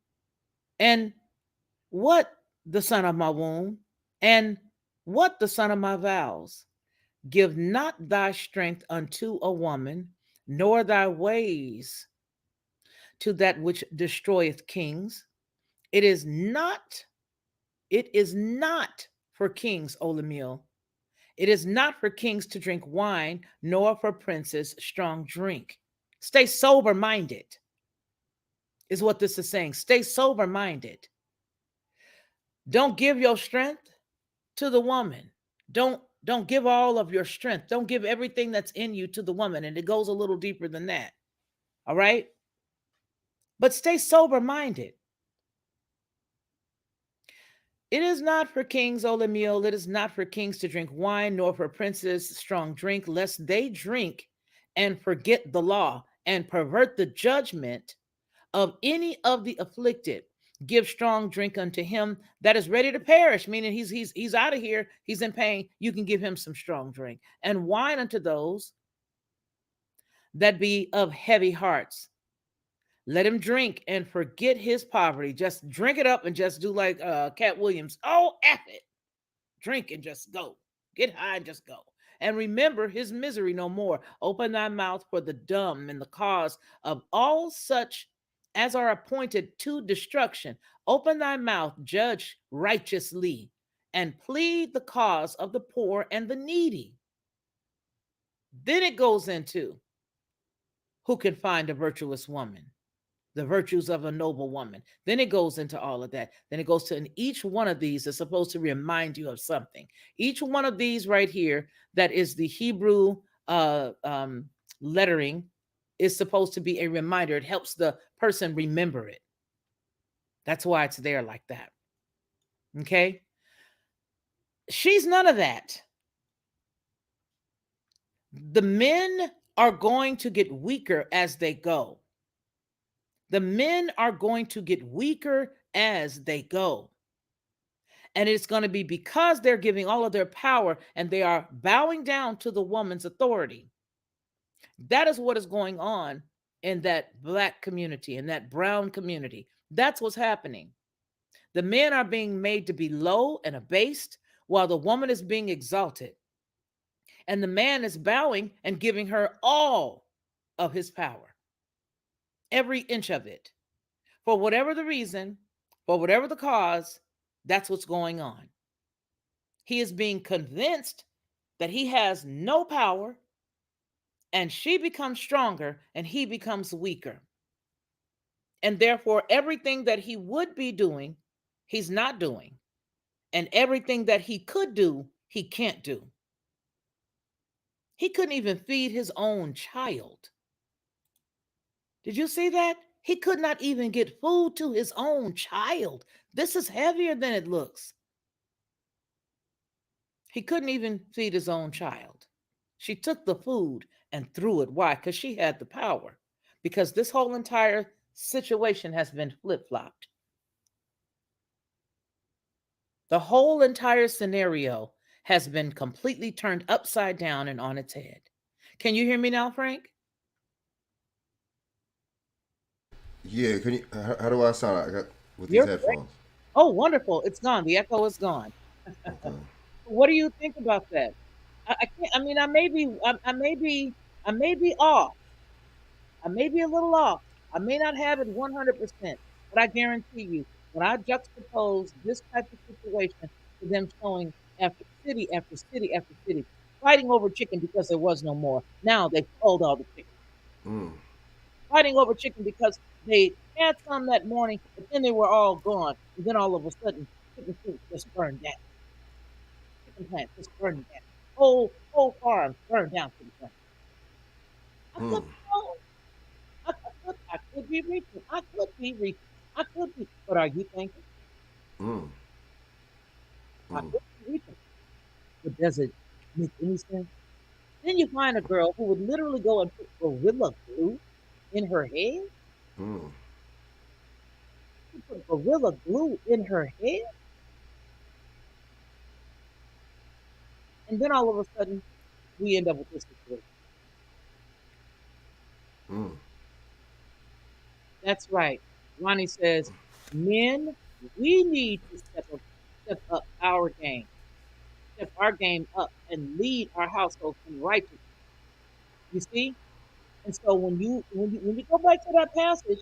And what the son of my womb, and what the son of my vows? Give not thy strength unto a woman, nor thy ways to that which destroyeth kings. It is not, it is not for kings, O Lemuel. It is not for kings to drink wine, nor for princes strong drink. Stay sober minded, is what this is saying. Stay sober minded. Don't give your strength to the woman. Don't give all of your strength. Don't give everything that's in you to the woman. And it goes a little deeper than that. All right? But stay sober minded. It is not for kings, O Lemuel, it is not for kings to drink wine, nor for princes strong drink, lest they drink and forget the law and pervert the judgment of any of the afflicted. Give strong drink unto him that is ready to perish, meaning he's out of here, he's in pain. You can give him some strong drink, and wine unto those that be of heavy hearts. Let him drink and forget his poverty. Just drink it up and just do like Cat Williams. Oh, F it. Drink and just go. Get high and just go. And remember his misery no more. Open thy mouth for the dumb and the cause of all such as are appointed to destruction. Open thy mouth, judge righteously, and plead the cause of the poor and the needy. Then it goes into who can find a virtuous woman, the virtues of a noble woman. Then it goes into all of that. Then it goes to, and each one of these is supposed to remind you of something. Each one of these right here, that is the Hebrew lettering, is supposed to be a reminder. It helps the person remember it. That's why it's there like that. Okay? She's none of that. The men are going to get weaker as they go. The men are going to get weaker as they go. And it's going to be because they're giving all of their power and they are bowing down to the woman's authority. That is what is going on in that Black community, in that brown community. That's what's happening. The men are being made to be low and abased while the woman is being exalted. And the man is bowing and giving her all of his power, every inch of it. For whatever the reason, for whatever the cause, that's what's going on. He is being convinced that he has no power, and she becomes stronger and he becomes weaker. And therefore, everything that he would be doing, he's not doing. And everything that he could do, he can't do. He couldn't even feed his own child. Did you see that? He could not even get food to his own child. This is heavier than it looks. He couldn't even feed his own child. She took the food and threw it. Why? Because she had the power. Because this whole entire situation has been flip-flopped. The whole entire scenario has been completely turned upside down and on its head. Can you hear me now, Frank? Yeah, can you? How do I sound? I got with these You're great. headphones. Oh, wonderful. It's gone. The echo is gone. Okay. What do you think about that? I can't, I mean, I may be off. I may be a little off. I may not have it 100%, but I guarantee you, when I juxtapose this type of situation to them showing after city after city after city, fighting over chicken because there was no more. Now they've sold all the chicken. Mm. Fighting over chicken because they had some that morning, but then they were all gone. And then all of a sudden, chicken coop just burned down. Chicken plant just burned down. Whole farm burned down to the ground. I could Mm. be wrong. I could be reaching. I could be reaching. I could be. But are you thinking? Mm. I Mm. could be reaching. But does it make any sense? Then you find a girl who would literally go and put gorilla glue in her head. Mm. She put gorilla glue in her head. And then all of a sudden, we end up with this situation. Mm. That's right. Ronnie says, Men, we need to step up our game, step our game up, and lead our households in righteousness. You see, and so when you go back to that passage,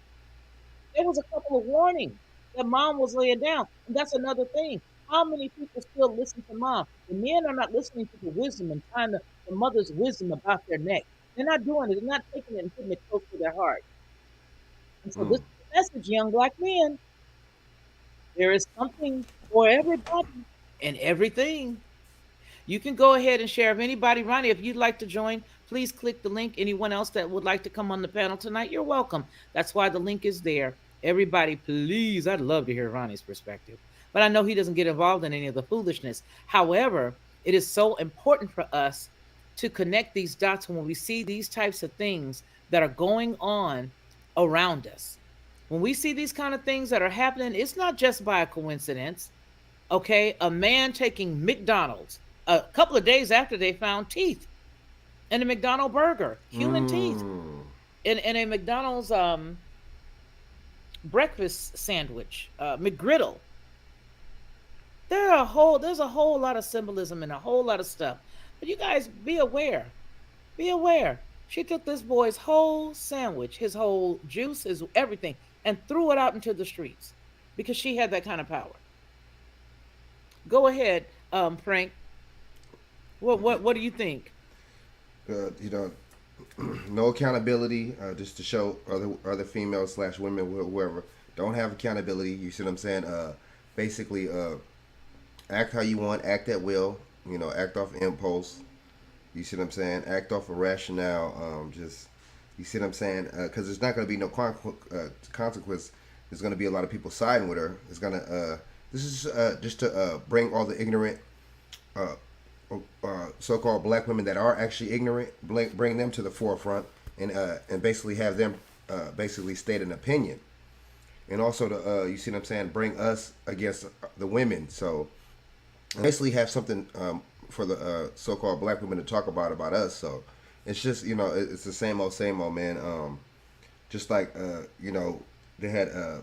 there was a couple of warnings that mom was laying down, and that's another thing. How many people still listen to mom? The men are not listening to the wisdom and trying to the mother's wisdom about their neck. They're not doing it. They're not taking it and putting it close to their heart. And so this Mm. is the message, young black men. There is something for everybody and everything. You can go ahead and share. If anybody, Ronnie, if you'd like to join, please click the link. Anyone else that would like to come on the panel tonight, you're welcome. That's why the link is there. Everybody, please, I'd love to hear Ronnie's perspective. But I know he doesn't get involved in any of the foolishness. However, it is so important for us to connect these dots when we see these types of things that are going on around us. When we see these kind of things that are happening, it's not just by a coincidence. Okay, a man taking McDonald's a couple of days after they found teeth in a McDonald's burger, human teeth, Mm. in a McDonald's breakfast sandwich, McGriddle. There's a whole lot of symbolism and a whole lot of stuff. But you guys be aware. Be aware. She took this boy's whole sandwich, his whole juice, his everything, and threw it out into the streets because she had that kind of power. Go ahead, Frank. What do you think? You know, no accountability, just to show other females slash women, whoever don't have accountability. You see what I'm saying? Basically, act how you want, act at will. You know, act off impulse. You see what I'm saying? Act off of rationale. Just you see what I'm saying? Because there's not going to be no consequence. There's going to be a lot of people siding with her. It's gonna. This is just to bring all the ignorant uh, so-called black women that are actually ignorant, bring them to the forefront, and basically have them basically state an opinion, and also to you see what I'm saying, bring us against the women. So basically have something for the so-called black women to talk about us. So it's just it's the same old man. Just like they had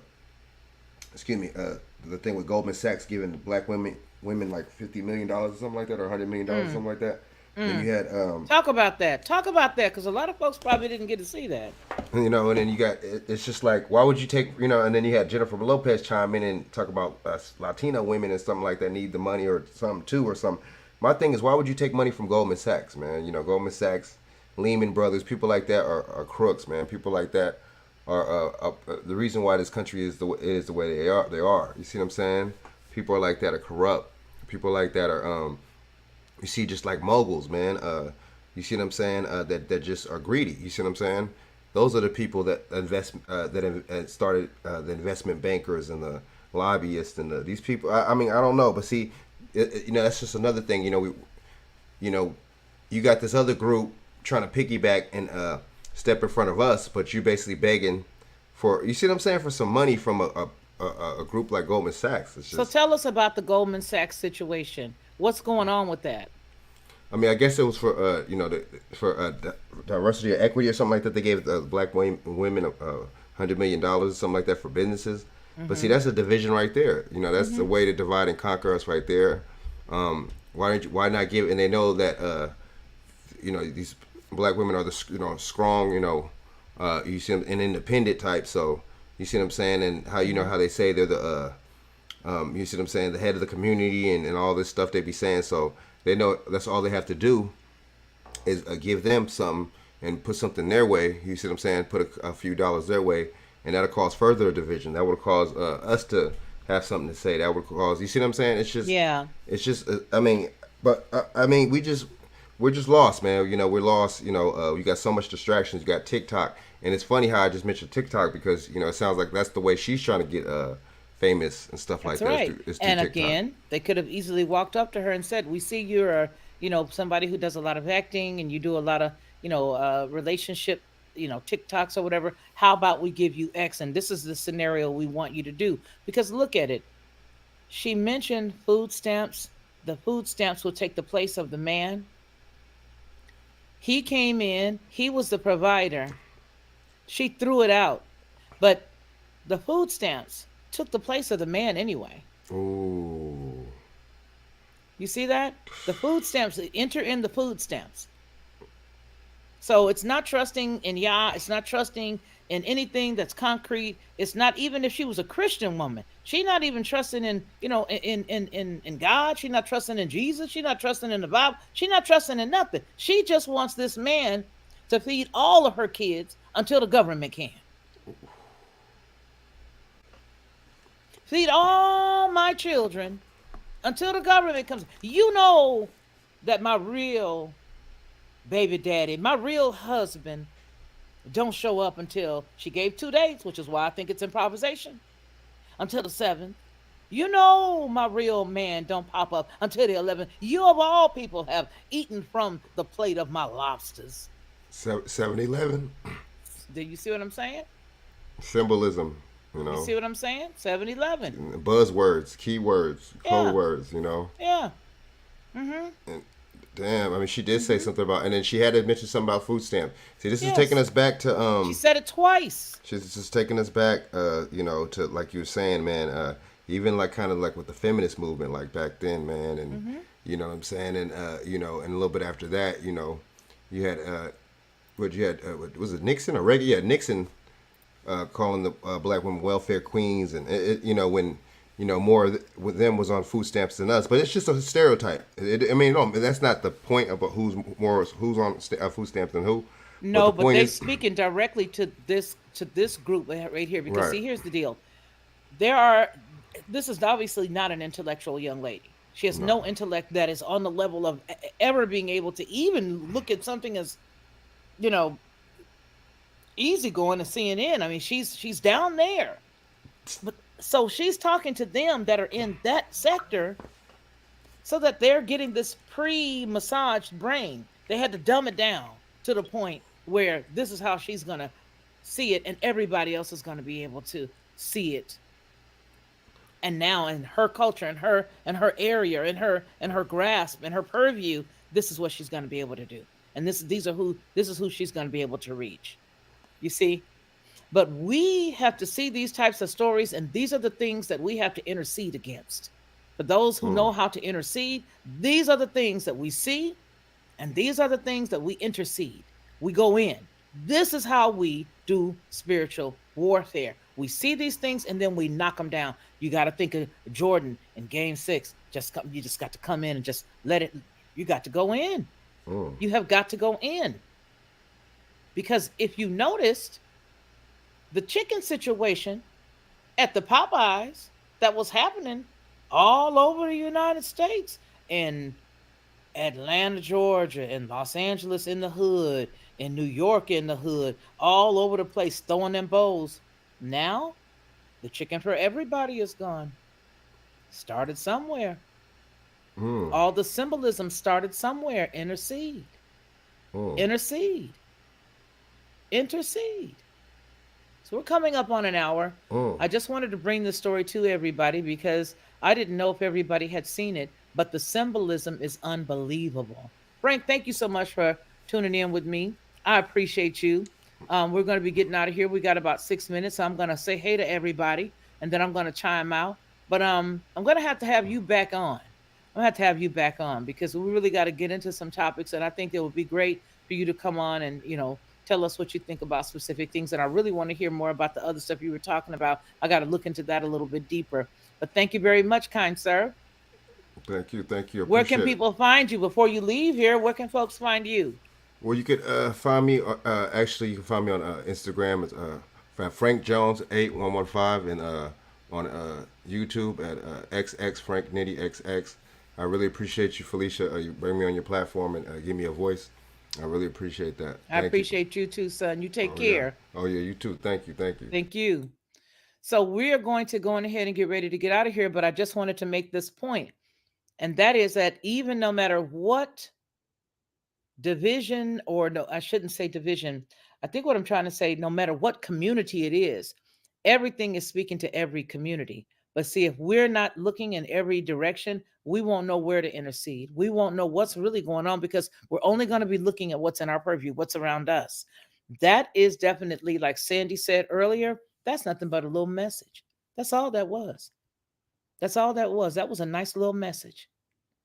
excuse me, the thing with Goldman Sachs giving black women like $50 million or something like that, or $100 million or Mm, something like that. Then mm. you had Talk about that. Talk about that, because a lot of folks probably didn't get to see that. and then you got it's just like, why would you take, and then you had Jennifer Lopez chime in and talk about Latino women and something like that need the money or something too or something. My thing is, why would you take money from Goldman Sachs, man? Goldman Sachs, Lehman Brothers, people like that are crooks, man. People like that are the reason why this country is the way they are. They are. You see what I'm saying? People are like that are corrupt. People like that are you see, just like moguls, man. You see what I'm saying? That just are greedy. You see what I'm saying? Those are the people that started the investment bankers and the lobbyists and these people. I mean, I don't know, but see, that's just another thing. You know, you got this other group trying to piggyback and step in front of us, but you basically begging for, you see what I'm saying, for some money from a group like Goldman Sachs. It's So just, tell us about the Goldman Sachs situation. What's going on with that? I mean, I guess it was for for diversity or equity or something like that. They gave black women $100 million or something like that for businesses. But see, Mm-hmm. that's a division right there. That's the Mm-hmm. way to divide and conquer us right there. Why not give? And they know that these black women are the strong, you see them, an independent type. So you see what I'm saying, and how how they say they're the you see what I'm saying, the head of the community, and all this stuff they be saying. So they know that's all they have to do is give them something and put something their way. You see what I'm saying? Put a few dollars their way, and that'll cause further division. That would cause us to have something to say. That would cause. You see what I'm saying? Yeah. It's just. I mean, but I mean, we're just lost, man. We're lost. You got so much distractions. You got TikTok, and it's funny how I just mentioned TikTok because it sounds like that's the way she's trying to get famous and stuff like That's that. right. Is through And TikTok. again, they could have easily walked up to her and said, "We see you're, somebody who does a lot of acting and you do a lot of, relationship, TikToks or whatever. How about we give you X and this is the scenario we want you to do?" Because look at it. She mentioned food stamps. The food stamps will take the place of the man. He came in, he was the provider. She threw it out. But the food stamps. took the place of the man anyway. Ooh. You see that? The food stamps enter in the food stamps. So it's not trusting in Yah. It's not trusting in anything that's concrete. It's not even if she was a Christian woman. She's not even trusting in, in God. She's not trusting in Jesus. She's not trusting in the Bible. She's not trusting in nothing. She just wants this man to feed all of her kids until the government can. Feed all my children until the government comes. You know that my real baby daddy, my real husband, don't show up until she gave 2 days, which is why I think it's improvisation, until the 7th. You know my real man don't pop up until the 11th. You of all people have eaten from the plate of my lobsters. 7-Eleven. Do you see what I'm saying? Symbolism, You see what I'm saying? 7-Eleven. buzzwords, keywords, Yeah. code words, Yeah. Mm-hmm. And damn, I mean, she did say something about, and then she had to mention something about food stamp. See, this is Yes. taking us back to She said it twice. she's just taking us back, to like you were saying, man. Even like kind of like with the feminist movement, like back then, man, and you know what I'm saying, and and a little bit after that, you had was it Nixon or Reagan? Yeah, Nixon calling the black women welfare queens, and when more with them was on food stamps than us, but it's just a stereotype. I mean, no, that's not the point about who's on food stamps than who. No, the but point they is, speaking directly to this group right here because Right. see, here's the deal. This is obviously not an intellectual young lady. She has no intellect that is on the level of ever being able to even look at something as, you know, easy going to CNN. I mean, she's down there. But so she's talking to them that are in that sector so that they're getting this pre-massaged brain. They had to dumb it down to the point where this is how she's going to see it and everybody else is going to be able to see it. And now in her culture and her area and her grasp and her purview, this is what she's going to be able to do. And this is who she's going to be able to reach. You see? But we have to see these types of stories, and these are the things that we have to intercede against. For those who know how to intercede, these are the things that we see, and these are the things that we intercede. We go in. This is how we do spiritual warfare. We see these things and then we knock them down. You got to think of Jordan in Game 6. You just got to come in and just let it. You got to go in. You have got to go in. Because if you noticed, the chicken situation at the Popeyes that was happening all over the United States, in Atlanta, Georgia, in Los Angeles in the hood, in New York in the hood, all over the place, throwing them bowls. Now, the chicken for everybody is gone. Started somewhere. All the symbolism started somewhere. Intercede. Intercede. Intercede. So we're coming up on an hour. I just wanted to bring this story to everybody because I didn't know if everybody had seen it, but the symbolism is unbelievable. Frank, thank you so much for tuning in with me. I appreciate you. We're going to be getting out of here. We got about 6 minutes. So I'm going to say hey to everybody, and then I'm going to chime out. But I'm going to have you back on. I'm going to have you back on because we really got to get into some topics, and I think it would be great for you to come on and, tell us what you think about specific things. And I really want to hear more about the other stuff you were talking about. I got to look into that a little bit deeper. But thank you very much, kind sir. Thank you. Thank you. Where can people find you before you leave here? Where can folks find you? Well, you could find me. Actually, you can find me on Instagram. It's Frank Jones 8115, and on YouTube at XX Frank Nitty XX. I really appreciate you, Felicia. You bring me on your platform and give me a voice. I really appreciate that. I appreciate you too, son. You take care. Yeah. Oh yeah, you too. Thank you. Thank you. Thank you. So we're going to go on ahead and get ready to get out of here, but I just wanted to make this point. And that is that even no matter what division, or no, I shouldn't say division. I think what I'm trying to say, no matter what community it is, everything is speaking to every community. But see, if we're not looking in every direction, we won't know where to intercede. We won't know what's really going on because we're only going to be looking at what's in our purview, what's around us. That is definitely, like Sandy said earlier, that's nothing but a little message. That's all that was. That's all that was. That was a nice little message.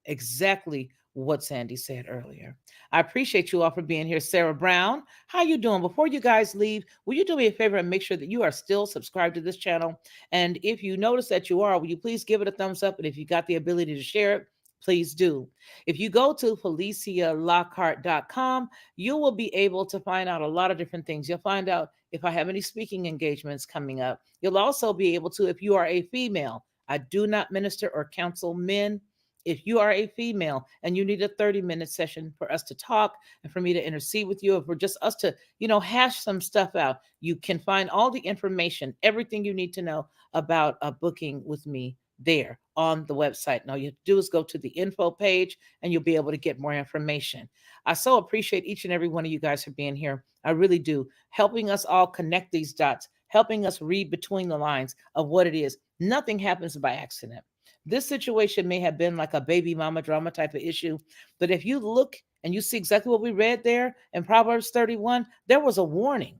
Exactly what Sandy said earlier. I appreciate you all for being here. Sarah Brown, how you doing? Before you guys leave, will you do me a favor and make sure that you are still subscribed to this channel? And if you notice that you are, will you please give it a thumbs up? And if you got the ability to share it, please do. If you go to FeliciaLockhart.com, you will be able to find out a lot of different things. You'll find out if I have any speaking engagements coming up. You'll also be able to, if you are a female, I do not minister or counsel men. If you are a female and you need a 30-minute session for us to talk and for me to intercede with you, or for just us to, hash some stuff out, you can find all the information, everything you need to know about a booking with me there on the website. And all you have to do is go to the info page and you'll be able to get more information. I so appreciate each and every one of you guys for being here. I really do. Helping us all connect these dots, helping us read between the lines of what it is. Nothing happens by accident. This situation may have been like a baby mama drama type of issue, but if you look and you see exactly what we read there in Proverbs 31, there was a warning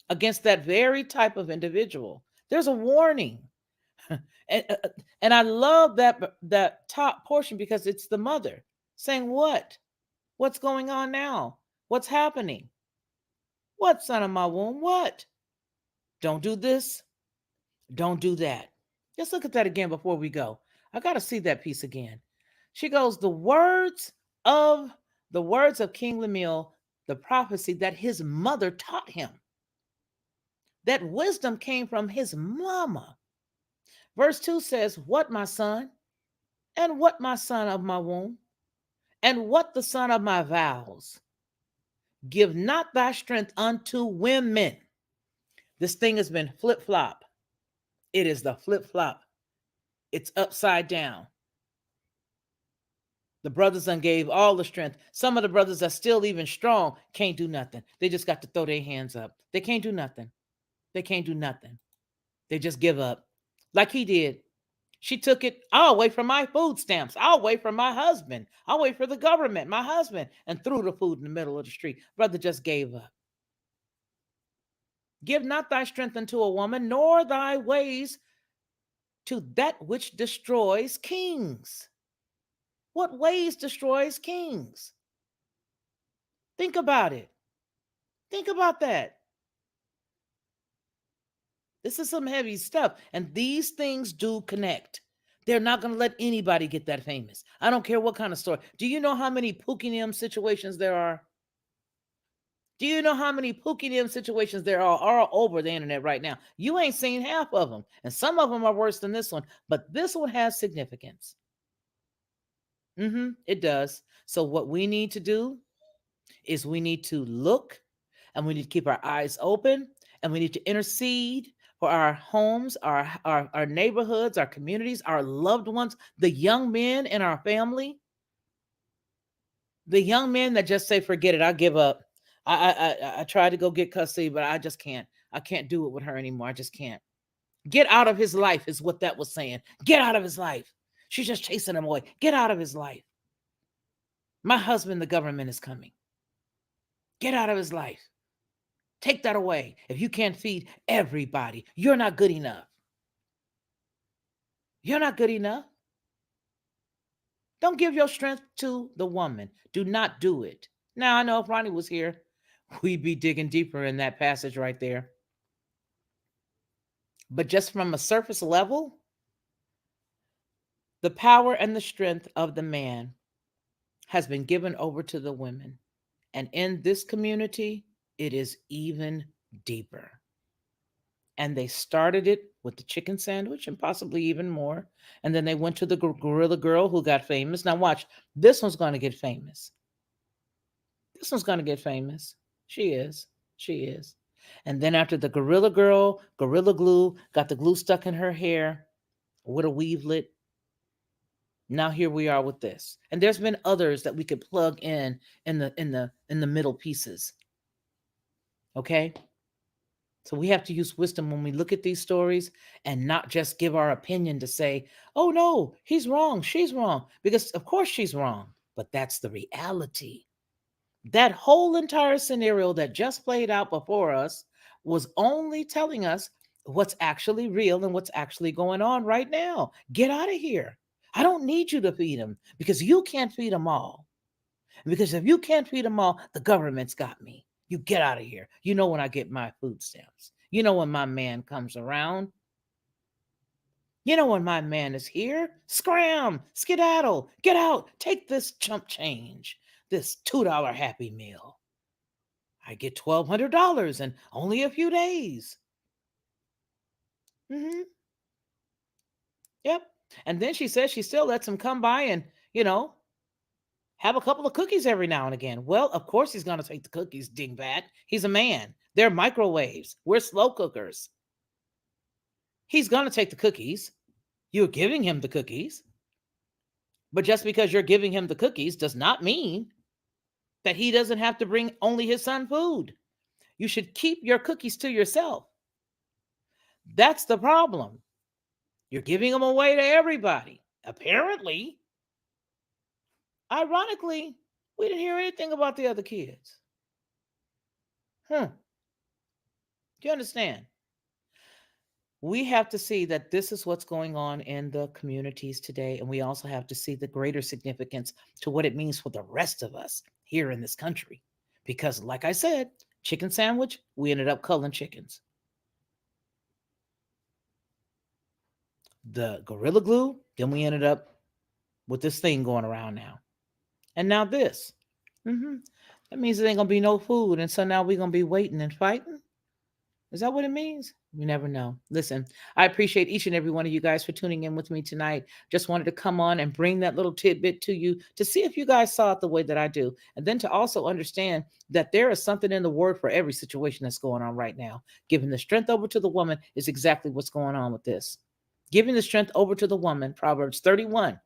against that very type of individual. There's a warning. and I love that top portion because it's the mother saying, what's going on now? What's happening? What, son of my womb? What? Don't do this. Don't do that. Let's look at that again before we go. I got to see that piece again. She goes, the words of King Lemuel, the prophecy that his mother taught him. That wisdom came from his mama. Verse 2 says, what, my son? And what, my son of my womb? And what, the son of my vows? Give not thy strength unto women. This thing has been flip-flop. It is the flip-flop. It's upside down. The brothers done gave all the strength. Some of the brothers are still even strong, can't do nothing. They just got to throw their hands up. They can't do nothing. They can't do nothing. They just give up. Like he did. She took it, I'll wait for my food stamps. I'll wait for my husband. I'll wait for the government, my husband, and threw the food in the middle of the street. Brother just gave up. Give not thy strength unto a woman, nor thy ways to that which destroys kings. What ways destroys kings? Think about it. Think about that. This is some heavy stuff. And these things do connect. They're not going to let anybody get that famous. I don't care what kind of story. Do you know how many Pookie situations there are? Do you know how many Pookie situations there are all over the internet right now? You ain't seen half of them. And some of them are worse than this one. But this one has significance. It does. So what we need to do is we need to look and we need to keep our eyes open and we need to intercede for our homes, our neighborhoods, our communities, our loved ones, the young men in our family, the young men that just say, forget it, I give up. I tried to go get custody, but I just can't. I can't do it with her anymore. I just can't. Get out of his life is what that was saying. Get out of his life. She's just chasing him away. Get out of his life. My husband, the government is coming. Get out of his life. Take that away. If you can't feed everybody, you're not good enough. You're not good enough. Don't give your strength to the woman. Do not do it. Now, I know if Ronnie was here, we'd be digging deeper in that passage right there. But just from a surface level, the power and the strength of the man has been given over to the women. And in this community, it is even deeper. And they started it with the chicken sandwich and possibly even more. And then they went to the gorilla girl who got famous. Now watch, this one's going to get famous. This one's going to get famous. She is. She is. And then after the gorilla girl, gorilla glue, got the glue stuck in her hair with a weavelet. Now here we are with this. And there's been others that we could plug in the middle pieces. Okay? So we have to use wisdom when we look at these stories and not just give our opinion to say, oh no, he's wrong, she's wrong. Because of course she's wrong, but that's the reality. That whole entire scenario that just played out before us was only telling us what's actually real and what's actually going on right now. Get out of here. I don't need you to feed them because you can't feed them all. Because if you can't feed them all, the government's got me. You get out of here. You know when I get my food stamps. You know when my man comes around. You know when my man is here. Scram, skedaddle, get out. Take this chump change, this $2 Happy Meal. I get $1,200 in only a few days. Yep. And then she says she still lets him come by and, have a couple of cookies every now and again. Well, of course he's going to take the cookies, dingbat. He's a man. They're microwaves. We're slow cookers. He's going to take the cookies. You're giving him the cookies. But just because you're giving him the cookies does not mean that he doesn't have to bring only his son food. You should keep your cookies to yourself. That's the problem. You're giving them away to everybody. Apparently, ironically, we didn't hear anything about the other kids. Do you understand? We have to see that this is what's going on in the communities today. And we also have to see the greater significance to what it means for the rest of us here in this country. Because like I said, chicken sandwich, we ended up culling chickens. The Gorilla Glue, then we ended up with this thing going around now. And now this. That means there ain't going to be no food. And so now we're going to be waiting and fighting. Is that what it means? You never know. Listen, I appreciate each and every one of you guys for tuning in with me tonight. Just wanted to come on and bring that little tidbit to you to see if you guys saw it the way that I do. And then to also understand that there is something in the word for every situation that's going on right now. Giving the strength over to the woman is exactly what's going on with this. Giving the strength over to the woman, Proverbs 31,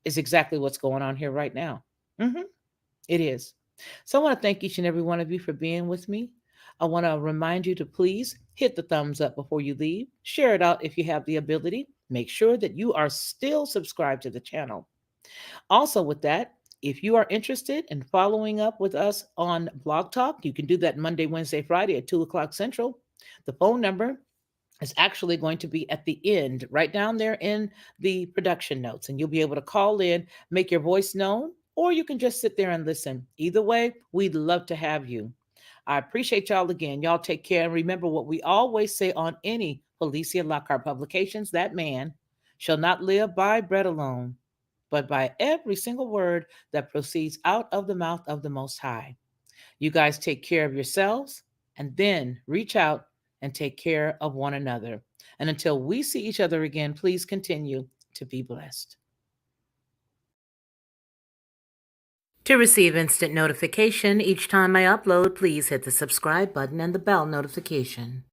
is exactly what's going on here right now. It is. So I want to thank each and every one of you for being with me. I want to remind you to please hit the thumbs up before you leave. Share it out if you have the ability. Make sure that you are still subscribed to the channel. Also with that, if you are interested in following up with us on Blog Talk, you can do that Monday, Wednesday, Friday at 2 o'clock Central. The phone number is actually going to be at the end, right down there in the production notes. And you'll be able to call in, make your voice known, or you can just sit there and listen. Either way, we'd love to have you. I appreciate y'all again. Y'all take care. And remember what we always say on any Felicia Lockhart publications, that man shall not live by bread alone, but by every single word that proceeds out of the mouth of the Most High. You guys take care of yourselves and then reach out and take care of one another. And until we see each other again, please continue to be blessed. To receive instant notification each time I upload, please hit the subscribe button and the bell notification.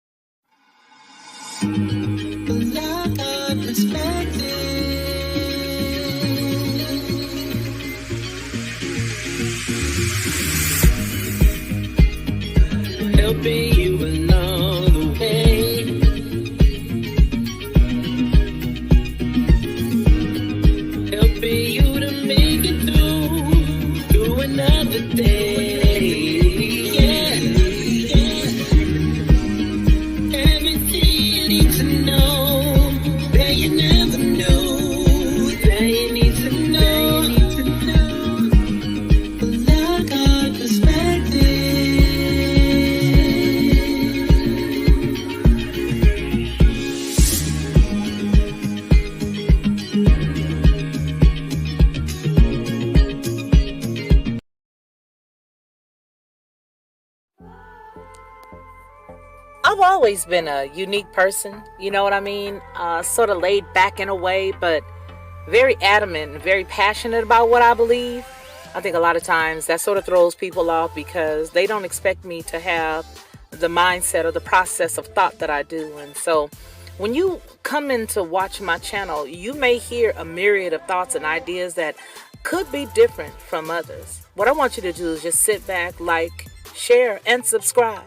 Helping you along the way. Helping you to make it through another day. Yeah. Everything you need to know that you never knew, that you need to know. Lockhart Perspective. I've always been a unique person, you know what I mean? Sort of laid back in a way, but very adamant and very passionate about what I believe. I think a lot of times that sort of throws people off because they don't expect me to have the mindset or the process of thought that I do. And so when you come in to watch my channel, you may hear a myriad of thoughts and ideas that could be different from others. What I want you to do is just sit back, like, share, and subscribe.